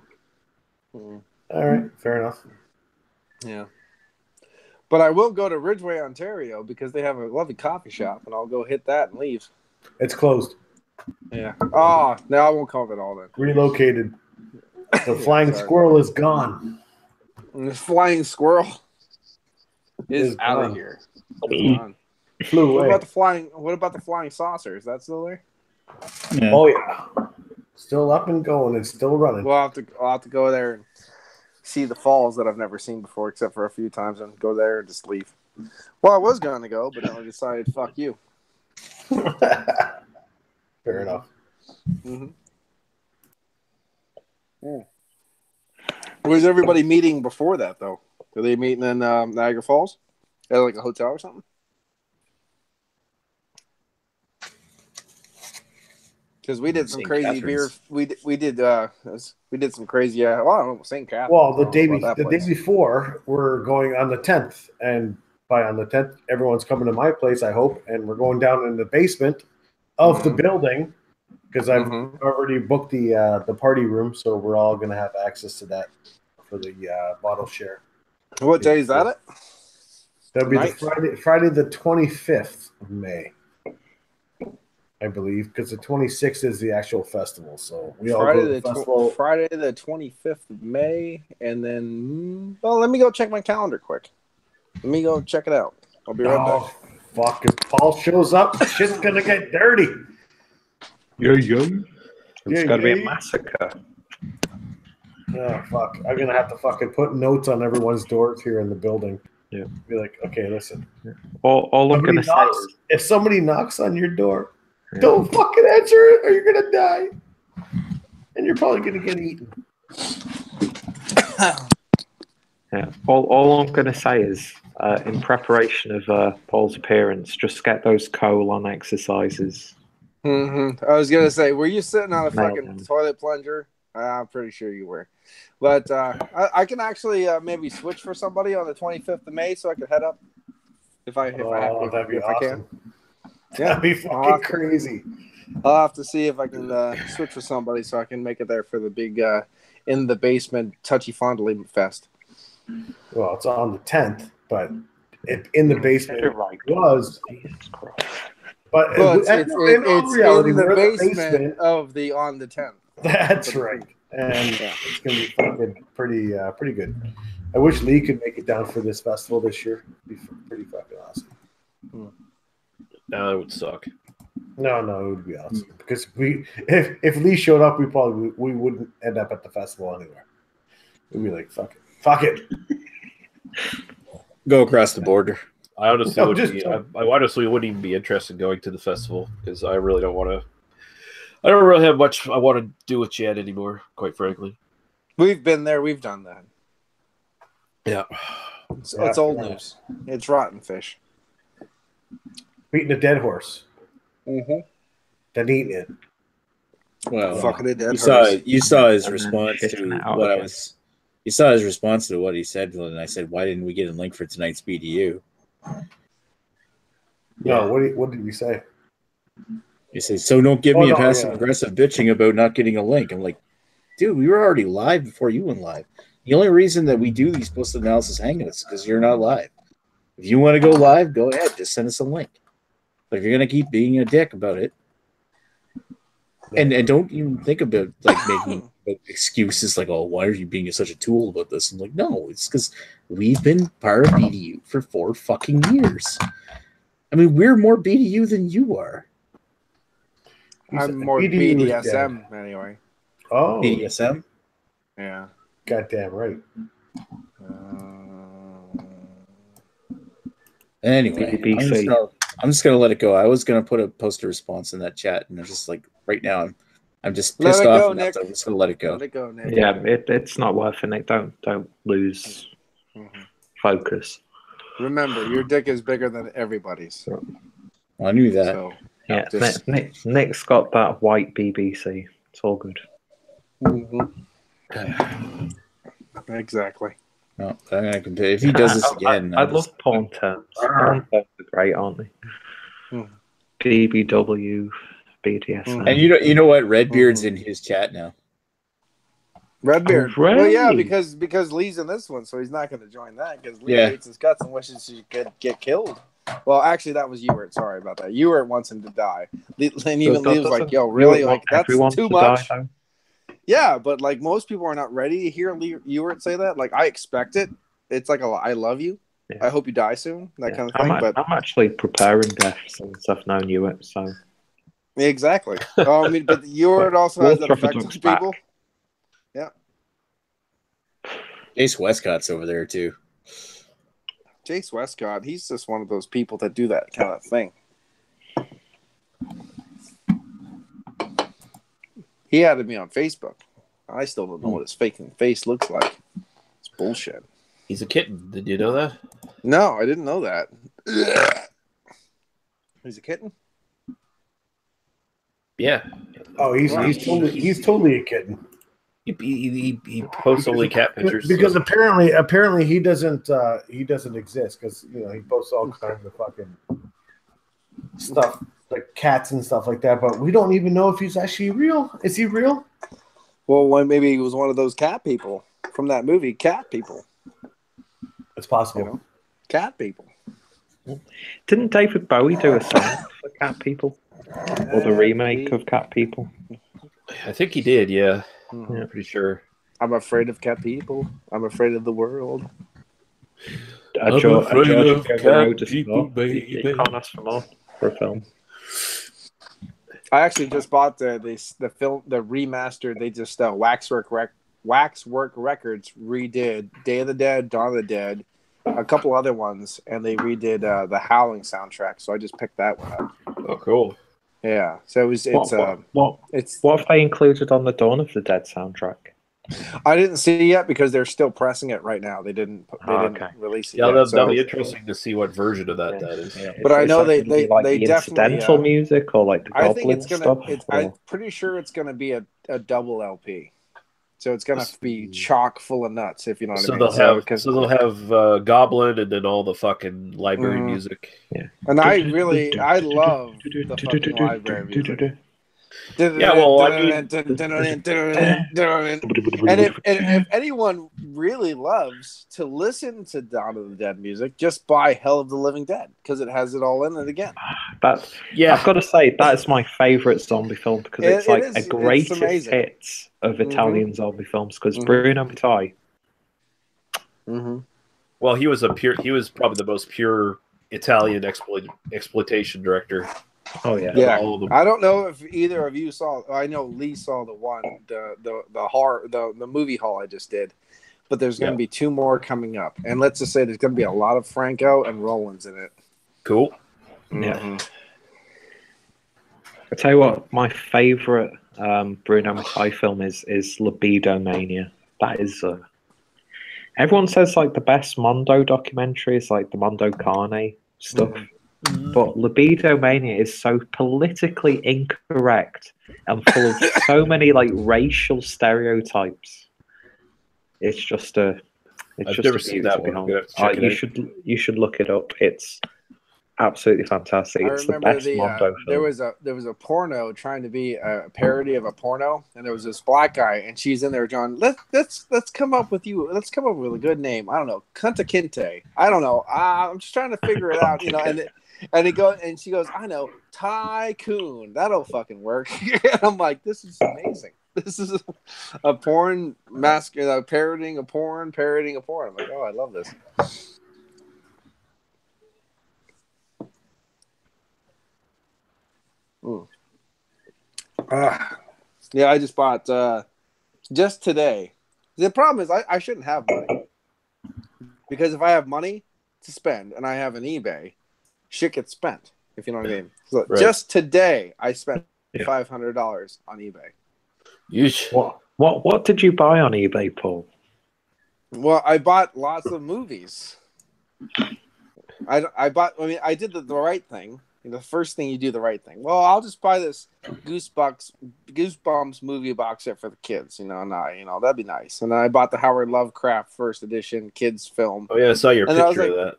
All right, fair enough. Yeah. But I will go to Ridgeway, Ontario, because they have a lovely coffee shop, and I'll go hit that and leave. It's closed. Yeah. Oh, no, I won't cover it all then. Relocated. The flying squirrel is gone. And the flying squirrel is out of here. Flew away. What about the flying saucer? Is that still there? Yeah. Oh yeah. Still up and going. It's still running. Well, I'll have to go there and see the falls that I've never seen before, except for a few times, and go there and just leave. Well, I was going to go, but then I decided, fuck you. Fair enough. Mm-hmm. Yeah. Where's everybody meeting before that, though? Are they meeting in Niagara Falls? At like a hotel or something? Because we did some crazy beer. We did some crazy. Well, I don't know, St. Catharines. Well, the day before, we're going on the 10th, and by on the 10th, everyone's coming to my place, I hope, and we're going down in the basement of the building because I've already booked the party room, so we're all going to have access to that for the bottle share. What day is that? That'll be the Friday the 25th of May. I believe, because the 26th is the actual festival. So we all go to the festival. Friday the 25th of May, and then let me go check my calendar quick. Let me go check it out. I'll be right back. Fuck! If Paul shows up, shit's gonna get dirty. It's gotta be a massacre. Oh fuck! I'm gonna have to fucking put notes on everyone's doors here in the building. Yeah. Be like, okay, listen. All I'm gonna say is, if somebody knocks on your door, don't fucking answer it, or you're gonna die, and you're probably gonna get eaten. Yeah. All I'm gonna say is, in preparation of Paul's appearance, just get those colon exercises. I was gonna say, were you sitting on a fucking toilet plunger? I'm pretty sure you were, but I can actually maybe switch for somebody on the 25th of May, so I could head up if I can. Yeah, that'd be fucking crazy. I'll have to see if I can switch with somebody so I can make it there for the big in the basement touchy fondly fest. Well, it's on the 10th, but in the basement was. But it's in the basement of the on the 10th. That's right, and it's gonna be fucking pretty good. I wish Lee could make it down for this festival this year. It'd be pretty fucking awesome. No, that would suck. No, it would be awesome because if Lee showed up, we wouldn't end up at the festival anywhere. We'd be like, fuck it, go across the border. I honestly wouldn't even be interested in going to the festival because I really don't want to. I don't really have much I want to do with Chad anymore, quite frankly. We've been there, we've done that. Yeah, it's old news. It's rotten fish. Beating a dead horse. Mm-hmm. Then eating it. Well, fucking a dead horse. You saw his response to what I was. You saw his response to what he said, and I said, "Why didn't we get a link for tonight's BDU?" No, what did you say? You say, "So don't give me a passive aggressive bitching about not getting a link." I'm like, dude, we were already live before you went live. The only reason that we do these post analysis hangouts is because you're not live. If you want to go live, go ahead. Just send us a link. But if you're gonna keep being a dick about it, And don't even think about like making excuses like, oh, why are you being such a tool about this? I'm like, no, it's because we've been part of BDU for 4 fucking years. I mean, we're more BDU than you are. I'm more BDU is BDSM anyway. Oh, BDSM? Yeah. Goddamn right. Anyway, I'm just gonna let it go. I was gonna post a response in that chat, and it's just like right now I'm just pissed off. Go, Nick. So I'm just gonna let it go. Let it go, Nick. Yeah, it's not worth it, Nick. Don't lose focus. Remember, your dick is bigger than everybody's. Well, I knew that. So, yeah, Nick's got that white BBC. It's all good. Exactly. No, I'm gonna compare. If he does this again, I love porn terms. Porn terms are great, aren't they? BBW, BDSM. And you know what? Redbeard's in his chat now. Redbeard. Oh, really? Well, yeah, because Lee's in this one, so he's not going to join that because Lee hates his guts and wishes he could get killed. Well, actually, that was Ewert. Sorry about that. Ewert wants him to die. And even Lee was like, yo, really? Like, that's too much. Yeah, but like most people are not ready to hear Ewert say that. Like, I expect it. It's like I love you. Yeah. I hope you die soon. That kind of thing. I'm actually preparing deaths and stuff now, Ewert. So exactly. I mean, but Ewert also has that effect on people. Yeah. Jace Westcott's over there too. Jace Westcott, he's just one of those people that do that kind of thing. He added me on Facebook. I still don't know what his faking face looks like. It's bullshit. He's a kitten. Did you know that? No, I didn't know that. He's a kitten? Yeah. Oh, he's totally a kitten. He posts only cat pictures because apparently he doesn't exist because he posts all kinds of fucking stuff like cats and stuff like that, but we don't even know if he's actually real. Is he real? Well, maybe he was one of those cat people from that movie, Cat People. It's possible. Cat People. Didn't David Bowie do a song for Cat People? Or the remake of Cat People? I think he did, yeah. I'm pretty sure. I'm afraid of cat people. I'm afraid of the world. I'm afraid of cat people, baby. You can't ask for more for a film. I actually just bought the film, the remastered. They just Waxwork Records redid Day of the Dead, Dawn of the Dead, a couple other ones, and they redid the Howling soundtrack. So I just picked that one up. Oh, cool. Yeah, so what have they included on the Dawn of the Dead soundtrack? I didn't see it yet because they're still pressing it right now. They didn't release it. Yeah, yet, that'll be interesting to see what version of that is. Yeah. But I know they definitely incidental music or like the I think it's gonna. I'm pretty sure it's gonna be a double LP. So it's gonna be chock full of nuts, if you know what I mean. They'll have Goblin and then all the fucking library music. Yeah, and I love the fucking library music. Yeah, well, I mean, and if anyone really loves to listen to Dawn of the Dead music, just buy Hell of the Living Dead because it has it all in it again. I've got to say that's my favorite zombie film because it's like a greatest hits of Italian zombie films because Bruno Mattei. Well, he was probably the most pure Italian exploitation director. Oh yeah, yeah. I don't know if either of you saw. I know Lee saw the one, the horror, the movie haul I just did, but there's going to be 2 more coming up, and let's just say there's going to be a lot of Franco and Rollins in it. Cool. Yeah. I tell you what, my favorite Bruno Mattei film is Libido Mania. That is. Everyone says like the best Mondo documentary is like the Mondo Carne stuff. But Libido Mania is so politically incorrect and full of so many like racial stereotypes. It's just I've never seen that one. You should look it up. It's absolutely fantastic. It's the best Mondo film. There was a porno trying to be a parody of a porno, and there was this black guy, and she's in there, John. Let's come up with a good name. I don't know, Kunta Kinte. I don't know. I'm just trying to figure it out, And she goes, I know, Tycoon. That'll fucking work. And I'm like, this is amazing. This is a porn parroting a porn. I'm like, oh, I love this. Yeah, I just bought just today. The problem is I shouldn't have money, because if I have money to spend and I have an eBay, shit gets spent, if you know what I mean. So just today I spent $500 on eBay. What did you buy on eBay, Paul? Well, I bought lots of movies. I did the right thing. The first thing you do the right thing. Well, I'll just buy this Goosebumps movie box set for the kids. That'd be nice. And then I bought the Howard Lovecraft first edition kids film. Oh yeah, I saw your picture of that.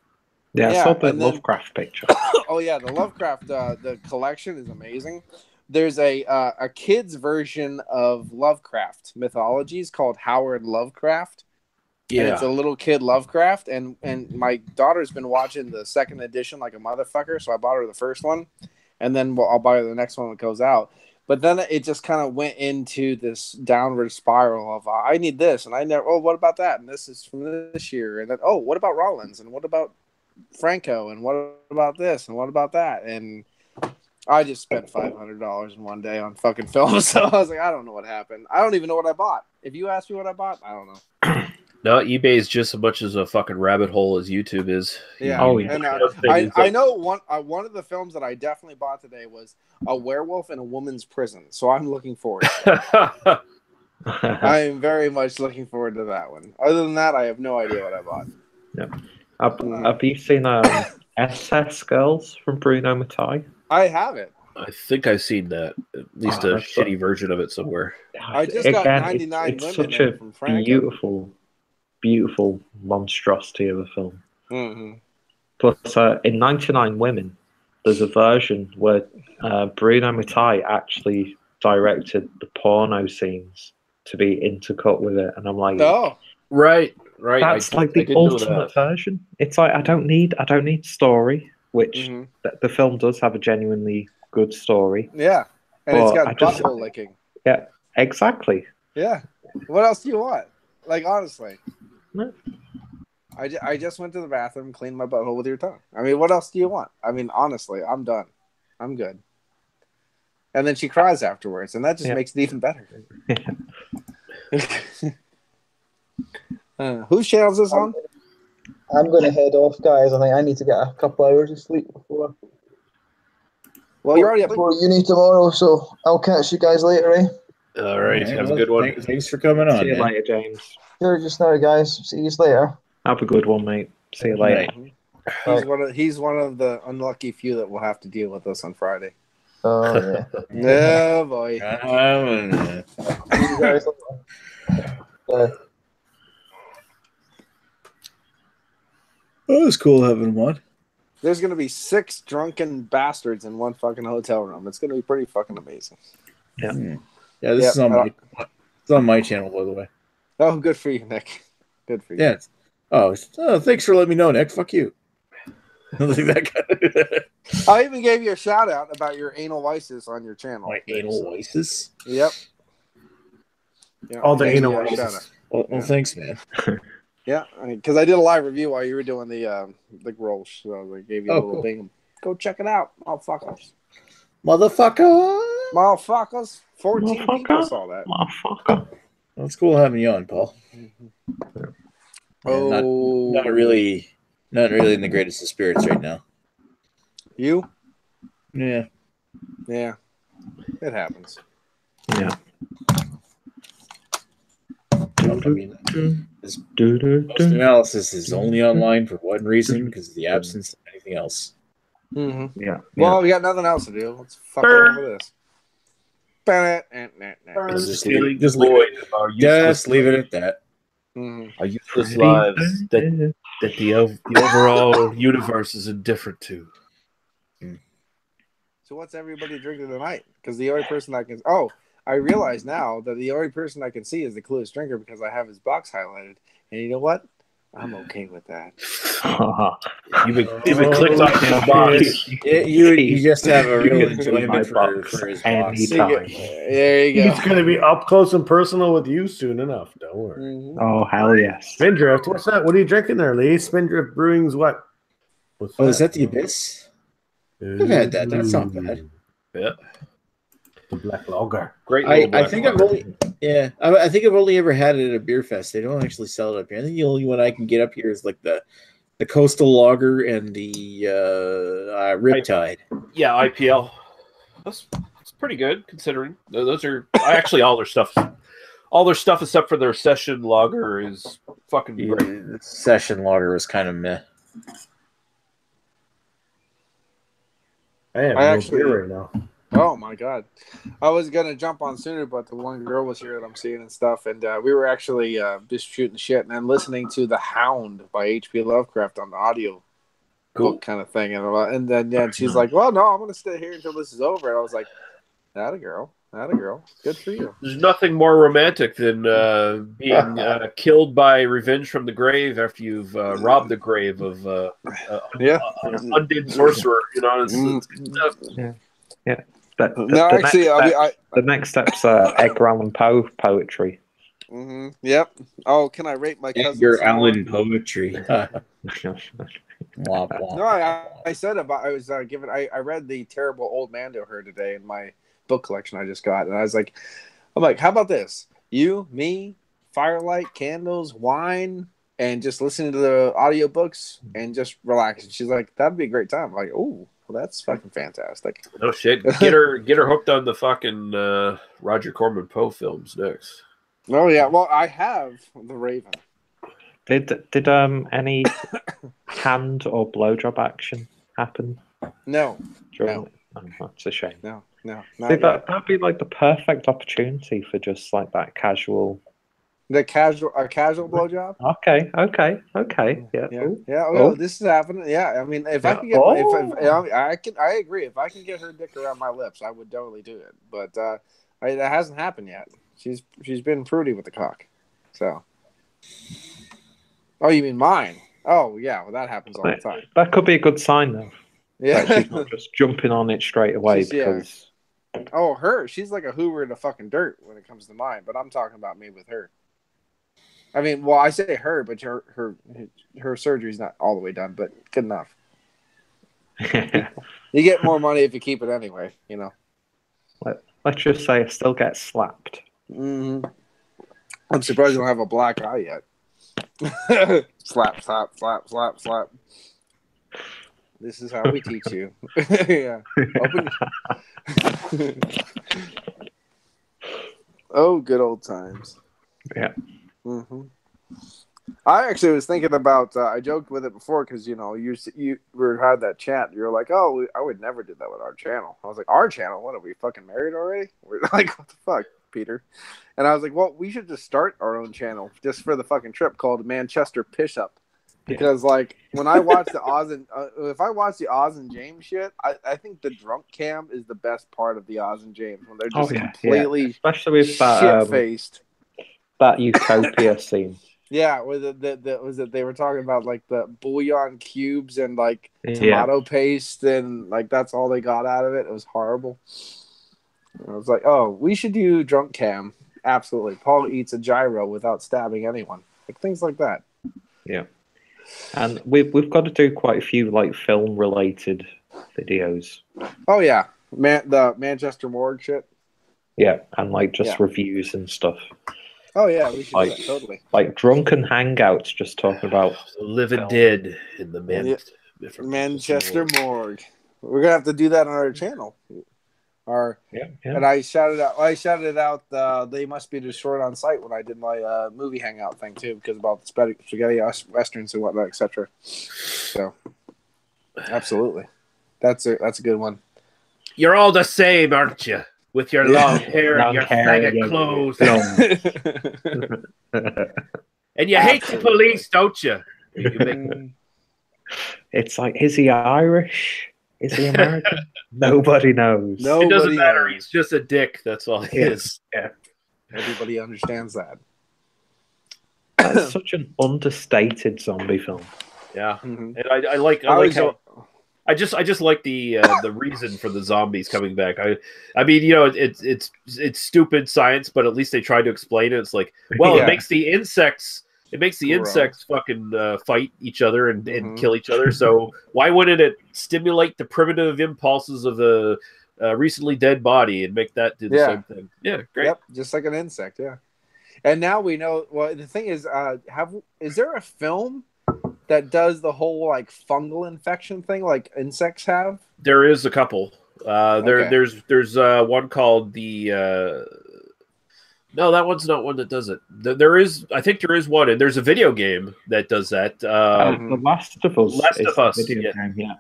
Yeah, I saw the Lovecraft picture. Oh yeah, the Lovecraft the collection is amazing. There's a kids version of Lovecraft mythologies called Howard Lovecraft. Yeah, and it's a little kid Lovecraft, and my daughter's been watching the second edition like a motherfucker, so I bought her the first one, and then I'll buy her the next one that goes out. But then it just kind of went into this downward spiral of I need this, and what about that? And this is from this year, and then what about Rollins, and what about Franco, and what about this, and what about that? And I just spent $500 in one day on fucking film, so I was like, I don't know what happened. I don't even know what I bought. If you ask me what I bought, I don't know. No, eBay is just as much as a fucking rabbit hole as YouTube is. Yeah. And I know one of the films that I definitely bought today was A Werewolf in a Woman's Prison. So I'm looking forward to it. I am very much looking forward to that one. Other than that, I have no idea what I bought. Yeah. Have you seen SS Girls from Bruno Mattei? I haven't. I think I've seen that. At least a shitty version of it somewhere. I just got 99 it's women such a from Franco. beautiful monstrosity of a film. Mm-hmm. Plus, in 99 Women, there's a version where Bruno Mattei actually directed the porno scenes to be intercut with it, and I'm like, oh, right. That's like the ultimate version. It's like I don't need story, which the film does have a genuinely good story. Yeah, and it's got butthole licking. Yeah, exactly. Yeah. What else do you want? Like, honestly. No. I just went to the bathroom and cleaned my butthole with your tongue. I mean, what else do you want? I mean, honestly, I'm done. I'm good. And then she cries afterwards, and that just makes it even better. Whose channel is this on? I'm going to head off, guys. I think I need to get a couple hours of sleep before. Well, you're already up for uni tomorrow, so I'll catch you guys later, eh? All right. Have a good one. Thanks for coming on. See you later, James. Sure, just now, guys. See you later. Have a good one, mate. See you later. He's one of the unlucky few that will have to deal with us on Friday. Oh, yeah. Yeah, boy. See you guys later. It was cool having one. There's going to be 6 drunken bastards in one fucking hotel room. It's going to be pretty fucking amazing. Yeah. Yeah, this is on my channel, by the way. Oh, good for you, Nick. Good for you. Yeah. Oh, thanks for letting me know, Nick. Fuck you. Like that guy. I even gave you a shout out about your anal vices on your channel. My anal vices? Yep. Yeah, all the anal vices. Well, thanks, man. Yeah, because I did a live review while you were doing the rolls, so I gave you a little thing. Go check it out, motherfuckers. Motherfuckers. 14 people saw that. Motherfucker. Well, it's cool having you on, Paul. Oh, not really in the greatest of spirits right now. You? Yeah. Yeah. It happens. Yeah. I mean, this analysis is only online for one reason, because of the absence of anything else. Mm-hmm. Yeah. Well, we got nothing else to do. Let's fuck over this. Just leave it at that. Our useless lives that the overall universe is indifferent to. So what's everybody drinking tonight? Because the only person I can... I realize now that the only person I can see is the Clueless Drinker because I have his box highlighted. And you know what? I'm okay with that. You've been clicked off his box. You just have a real enjoyment for his box. There you go. He's going to be up close and personal with you soon enough. Don't worry. Mm-hmm. Oh, hell yes. Spindrift, what's that? What are you drinking there, Lee? Spindrift Brewing's what? What's that? Oh, is that the Abyss? I've had that. That's not bad. Yeah. The Black Lager. Great. I think I've only ever had it at a beer fest. They don't actually sell it up here. I think the only one I can get up here is like the Coastal Lager and the Riptide. Yeah, IPL. That's pretty good considering those are actually all their stuff. All their stuff except for their Session Lager is fucking great. The Session Lager was kind of meh. I have no beer right now. Oh my god, I was gonna jump on sooner, but the one girl was here that I'm seeing and stuff, and we were actually just shooting shit and then listening to The Hound by H.P. Lovecraft on the audio book kind of thing, and then she's like, "Well, no, I'm gonna stay here until this is over," and I was like, "That a girl, good for you." There's nothing more romantic than being killed by revenge from the grave after you've robbed the grave of an undead sorcerer. You know, yeah. The next step's Edgar Allan Poe poetry. Mm-hmm. Yep. Oh, can I rate my cousin? Edgar Allan poetry. No, I said about I was given. I read The Terrible Old Man to her today in my book collection I just got, and I'm like, how about this? You, me, firelight, candles, wine, and just listening to the audiobooks and just relax. And she's like, that'd be a great time. I'm like, oh. Well, that's fucking fantastic. No shit. Get her hooked on the fucking Roger Corman Poe films next. Oh yeah. Well, I have The Raven. Did any hand or blowjob action happen? No. Oh, that's a shame. No. That'd be like the perfect opportunity for just like that casual. A casual blowjob. Okay. Yeah. Oh, this is happening. Yeah. I mean, if I can get, I agree. If I can get her dick around my lips, I would totally do it. But it hasn't happened yet. She's been prudy with the cock. So. Oh, you mean mine? Oh, yeah. Well, that happens all the time. That could be a good sign, though. Yeah. Like she's not just jumping on it straight away because. Yeah. Oh, she's like a Hoover in the fucking dirt when it comes to mine. But I'm talking about me with her. I mean, well, I say her, but her surgery's not all the way done, but good enough. You get more money if you keep it anyway, you know. Let's just say I still get slapped. Mm-hmm. I'm surprised you don't have a black eye yet. Slap. This is how we teach you. Yeah. Oh, good old times. Yeah. Mm-hmm. I actually was thinking about. I joked with it before because you had that chat. You were like, "Oh, I would never do that with our channel." I was like, "Our channel? What are we fucking married already?" We're like, "What the fuck, Peter?" And I was like, "Well, we should just start our own channel just for the fucking trip called Manchester Pish Up." Because like when I watch the Oz and if I watch the Oz and James shit, I think the drunk cam is the best part of the Oz and James when they're just completely especially with shit faced. That utopia scene. Yeah, where they were talking about like the bouillon cubes and like tomato paste and like that's all they got out of it. It was horrible. And I was like, oh, we should do drunk cam. Absolutely. Paul eats a gyro without stabbing anyone. Like things like that. Yeah. And we've got to do quite a few like film related videos. Oh yeah. The Manchester Morgue shit. Yeah, and like just reviews and stuff. Oh yeah, we should do that, totally. Like drunken hangouts, just talking about the living dead in the Manchester Morgue. We're gonna have to do that on our channel. And I shouted out. They must be destroyed on site when I did my movie hangout thing too, because about the spaghetti westerns and whatnot, etc. So, absolutely, that's a good one. You're all the same, aren't you? With your long hair and your faggot clothes. And you hate the police, don't you? It's like, is he Irish? Is he American? Nobody knows. It doesn't matter. He's just a dick. That's all he is. Yeah. Everybody understands that. it's such an understated zombie film. Yeah, and I like how. I just like the reason for the zombies coming back. I mean, you know, it's stupid science, but at least they tried to explain it. It's like, well, it makes the insects fucking fight each other and kill each other. So why wouldn't it stimulate the primitive impulses of the recently dead body and make that do the same thing? Yeah, great. Yep, just like an insect. Yeah, and now we know. Well, the thing is, is there a film that does the whole like fungal infection thing like insects have? There is a couple. There's one called the no, that one's not one that does it. I think there is one, and there's a video game that does that. The Last of Us. Last of Us.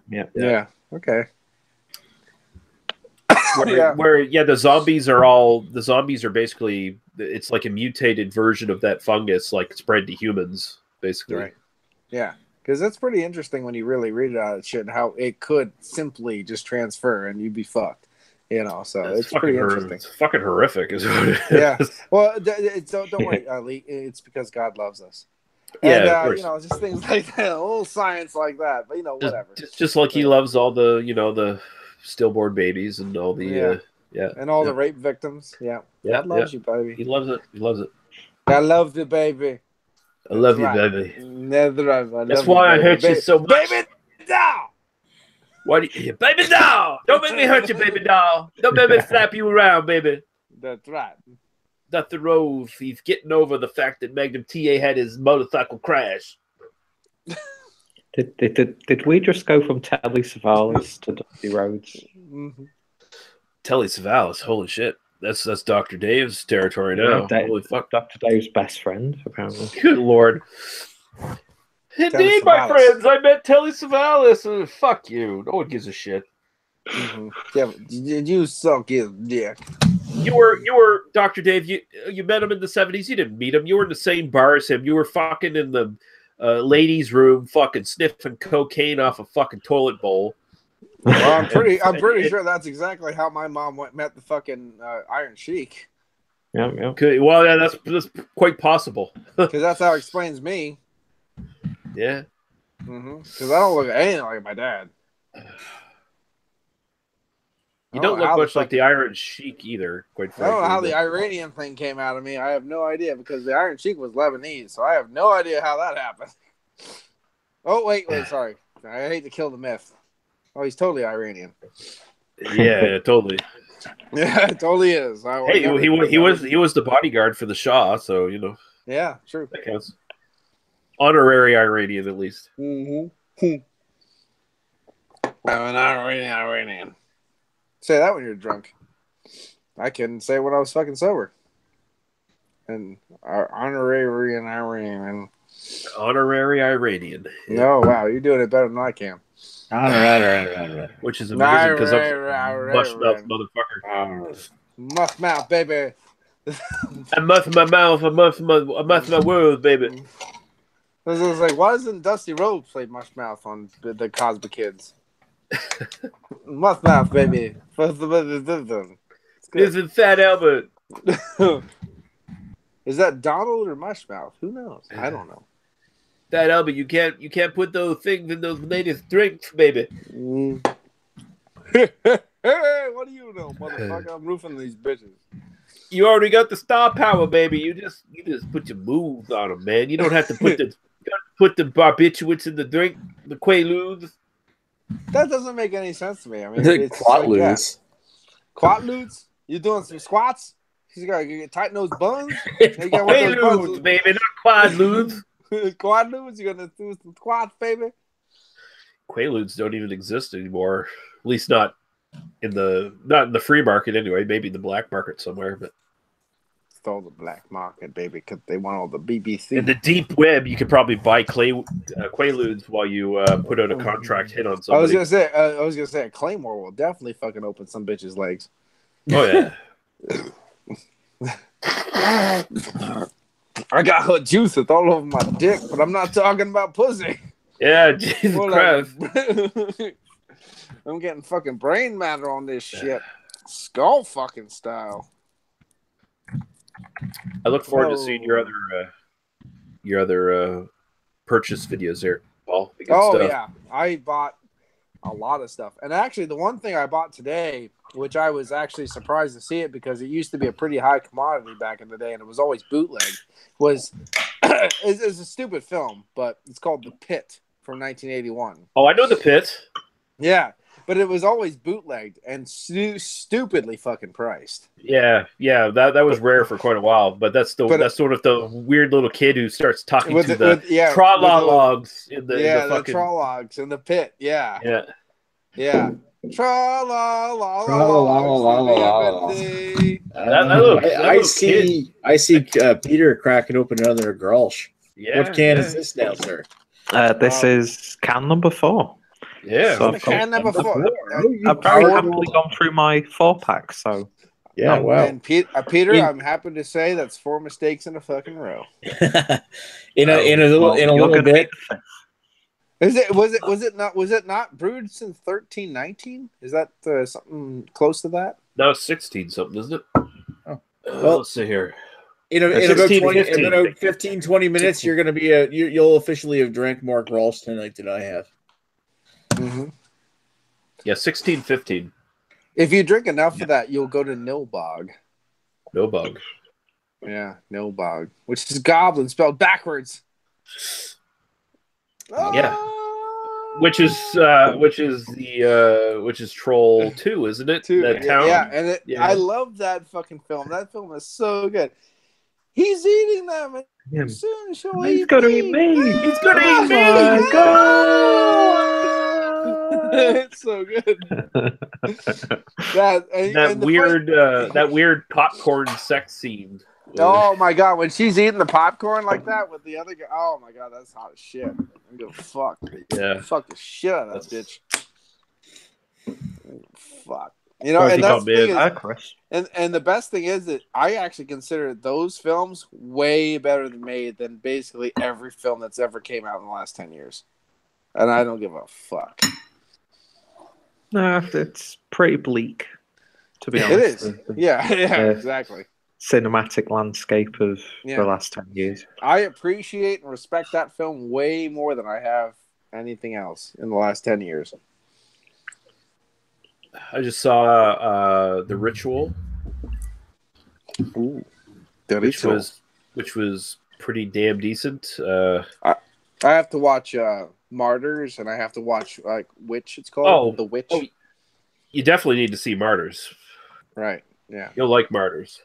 Yeah. Okay. Where the zombies are basically, it's like a mutated version of that fungus, like spread to humans, basically. Right. Yeah, because that's pretty interesting when you really read about shit and how it could simply just transfer and you'd be fucked. You know, so it's pretty interesting. It's fucking horrific, is what it is. Yeah. Well, don't worry, Ali. It's because God loves us. Yeah, and, you know, just things like that, a little science like that. But you know, whatever. Just like He loves all the, you know, the stillborn babies and all the and all the rape victims. Yeah. God loves you, baby. He loves it. He loves it. I love you, baby. I love you, baby. That's why I hurt you so much. Baby doll! Why do you, baby doll! Don't make me hurt you, baby doll. Don't make me slap you around, baby. That's right. Dr. Rove, he's getting over the fact that Magnum TA had his motorcycle crash. Did we just go from Telly Savalas to Dusty Rhodes? Telly Savalas, holy shit. That's Dr. Dave's territory now. Holy fuck. Dr. Dave's best friend, apparently. Good lord. Indeed, my friends, I met Telly Savalas. Fuck you. No one gives a shit. Yeah, you suck his dick. You were Dr. Dave. You met him in the 70s. You didn't meet him. You were in the same bar as him. You were fucking in the ladies' room, fucking sniffing cocaine off a fucking toilet bowl. Well, I'm pretty sure that's exactly how my mom met the fucking Iron Sheik. Yeah. Okay, well, yeah, that's quite possible. Because that's how it explains me. Yeah. Because I don't look anything like my dad. You don't look much like the Iron Sheik either, quite frankly. I don't know how the Iranian thing came out of me. I have no idea because the Iron Sheik was Lebanese, so I have no idea how that happened. Oh, wait, sorry. I hate to kill the myth. Oh, he's totally Iranian. Yeah, totally. Yeah, it totally is. Hey, he was the bodyguard for the Shah, so you know. Yeah, true. That counts. Honorary Iranian, at least. I'm an Iranian. Say that when you're drunk. I couldn't say it when I was fucking sober. And honorary Iranian. Honorary Iranian. No, wow, you're doing it better than I can. Right. Which is amazing because I'm a mush-mouth motherfucker. Mush-mouth, baby. I muff my mouth, I muff my world, baby. This is like, why doesn't Dusty Rhodes play Mush-mouth on the Cosby Kids? Mush-mouth, baby. This is Fat Albert. Is that Donald or Mushmouth? Who knows? I don't know. Fat Albert, you can't put those things in those latest drinks, baby. Hey, what do you know, motherfucker? I'm roofing these bitches. You already got the star power, baby. You just put your moves on them, man. You don't have to put the barbiturates in the drink, the Quaaludes. That doesn't make any sense to me. I mean, it's Quaaludes. Quaaludes? You doing some squats? You gotta get tighten those buns. Quaaludes, baby, not Quaaludes. Quaaludes? You gonna do some squats, baby? Quaaludes don't even exist anymore. At least not in the free market anyway. Maybe the black market somewhere, but stole the black market, baby, because they want all the BBC. In the deep web, you could probably buy Quaaludes while you put out a contract hit on somebody. I was gonna say, a Claymore will definitely fucking open some bitches' legs. Oh yeah. I got her juice. It's all over my dick, but I'm not talking about pussy. Yeah, Jesus Christ. I'm getting fucking brain matter on this shit. Skull fucking style. I look forward to seeing your purchase videos there, Paul. Good Oh stuff. yeah, I bought a lot of stuff, and actually, the one thing I bought today, which I was actually surprised to see it because it used to be a pretty high commodity back in the day, and it was always bootleg. Was it's a stupid film, but it's called The Pit from 1981. Oh, I know The Pit. Yeah, but it was always bootlegged and stupidly fucking priced. Yeah, that was rare for quite a while, but that's sort of the weird little kid who starts talking to the trologs in the fucking... the trologs in the pit. Yeah. I see Peter cracking open another Grolsch. Yeah. What can is this now, sir? This is can number 4. Yeah. So can number 4. I've very happily gone through my 4-pack, so... Yeah, wow. And Peter, I'm happy to say that's 4 mistakes in a fucking row. in a little bit. Was it not brewed since 1319? Is that something close to that? No, 16 something, isn't it? Oh. Well, let's see here. In about 15, 20 minutes, you're gonna be you'll officially have drank more Grolsch tonight than I have. Mm-hmm. Yeah, 16, 15. If you drink enough of that, you'll go to Nilbog. Nilbog. Yeah, Nilbog, which is goblin spelled backwards. Yeah. Which is Troll 2, isn't it? That town. Yeah, and I love that fucking film. That film is so good. He's eating them, and soon she'll He's gonna eat me. He's gonna eat me. Oh my God. It's so good. that weird popcorn sex scene. Oh my God, when she's eating the popcorn like that with the other guy. Oh my God, that's hot as shit. I'm gonna fuck the shit out of that bitch. Fuck. You know, and that's and the best thing is that I actually consider those films way better made than basically every film that's ever came out in the last 10 years. And I don't give a fuck. No, it's pretty bleak, to be honest. It is. Yeah, exactly. Cinematic landscape of the last 10 years. I appreciate and respect that film way more than I have anything else in the last 10 years. I just saw The Ritual. Ooh, which was pretty damn decent. I have to watch Martyrs, and I have to watch Witch. It's called The Witch. Oh, you definitely need to see Martyrs. Right. Yeah. You'll like Martyrs.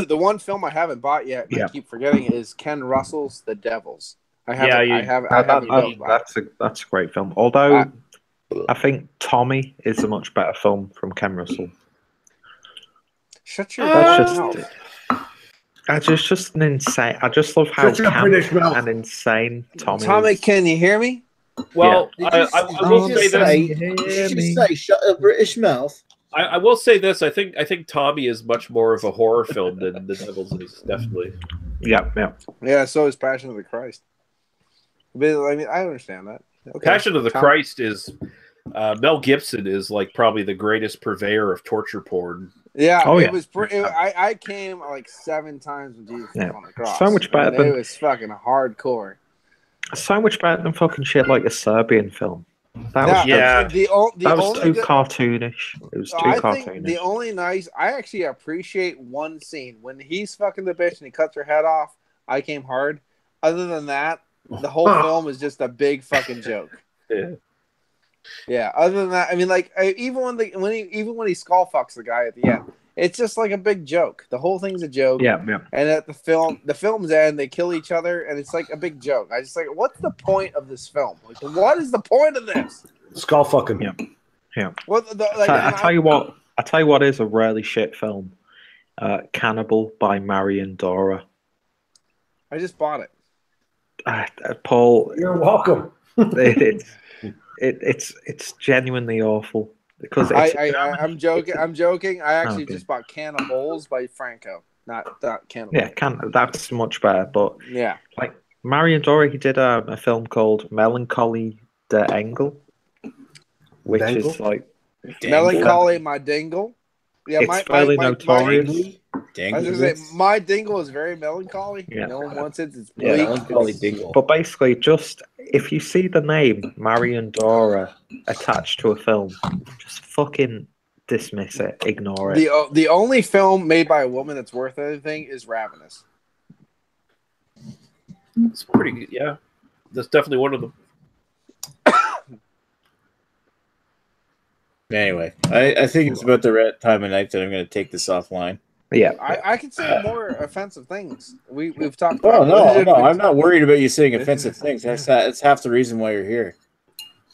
The one film I haven't bought yet, and I keep forgetting, is Ken Russell's The Devils. That's a great film. Although I think Tommy is a much better film from Ken Russell. Shut your mouth. Just an insane. I just love how and insane Tommy. Tommy, can you hear me? Well, I will say this. Shut a British mouth. I will say this. I think Tommy is much more of a horror film than The Devils is, definitely. Yeah. So is Passion of the Christ. But I mean, I understand that. Okay. Passion of the Christ is Mel Gibson is like probably the greatest purveyor of torture porn. Yeah, it was. I came like 7 times with Jesus on the cross. So much better than it was fucking hardcore. So much better than fucking shit like a Serbian film. That was too cartoonish. It was too cartoonish. Think the only nice, I actually appreciate one scene when he's fucking the bitch and he cuts her head off. I came hard. Other than that, the whole film is just a big fucking joke. Yeah. Other than that, I mean, like even when he skull fucks the guy at the end, it's just like a big joke. The whole thing's a joke. Yeah. And at the film's end, they kill each other, and it's like a big joke. I just like, what's the point of this film? Like, what is the point of this? Skull fucking. Yeah. Well, I tell you what is a really shit film. Cannibal by Marion Dora. I just bought it. Paul, you're welcome. It's genuinely awful because I'm joking. I actually just bought Cannibals by Franco, not Cannibal. Yeah, that's much better. But yeah, like Marion Dora, he did a film called Melancholy de Engel, which is like Melancholy my dingle. Yeah, it's fairly notorious. I was gonna say my dingle is very melancholy. Yeah. No one wants it. It's Yeah, bleak. melancholy dingle. But basically, just if you see the name Marion Dora attached to a film, just fucking dismiss it, ignore it. The only film made by a woman that's worth anything is Ravenous. It's pretty good. Yeah, that's definitely one of them. Anyway, I think it's about the right time of night that I'm going to take this offline. Yeah, I can say more offensive things. We've talked. Oh about no, I'm not worried about you saying offensive things. That's half the reason why you're here.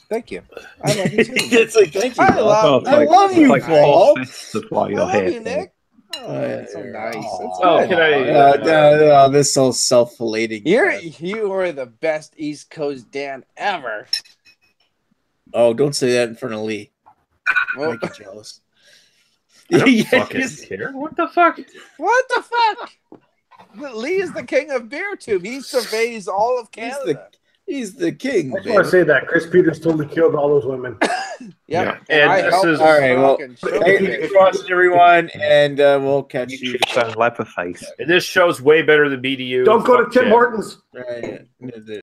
Thank you. I love you too. It's like thank you. I love you, Paul. That's why you're I love here. you, Nick. Oh, that's so nice. That's Oh, good. can I? No, this whole self-flating. You are the best East Coast Dan ever. Oh, don't say that in front of Lee. Well, Make you jealous. I don't Yeah, fucking care. What the fuck? what the fuck? Lee is the king of beer tube. He surveys all of He's Canada. He's the king. I just want to say that Chris Peters totally killed all those women. Yeah, And I this helped is- him all right, well, fucking show Thank it. you for watching, everyone, and we'll catch you. You sound Leatherface. And this show's way better than BDU. Don't go to Fuck Tim yeah. Hortons. Right.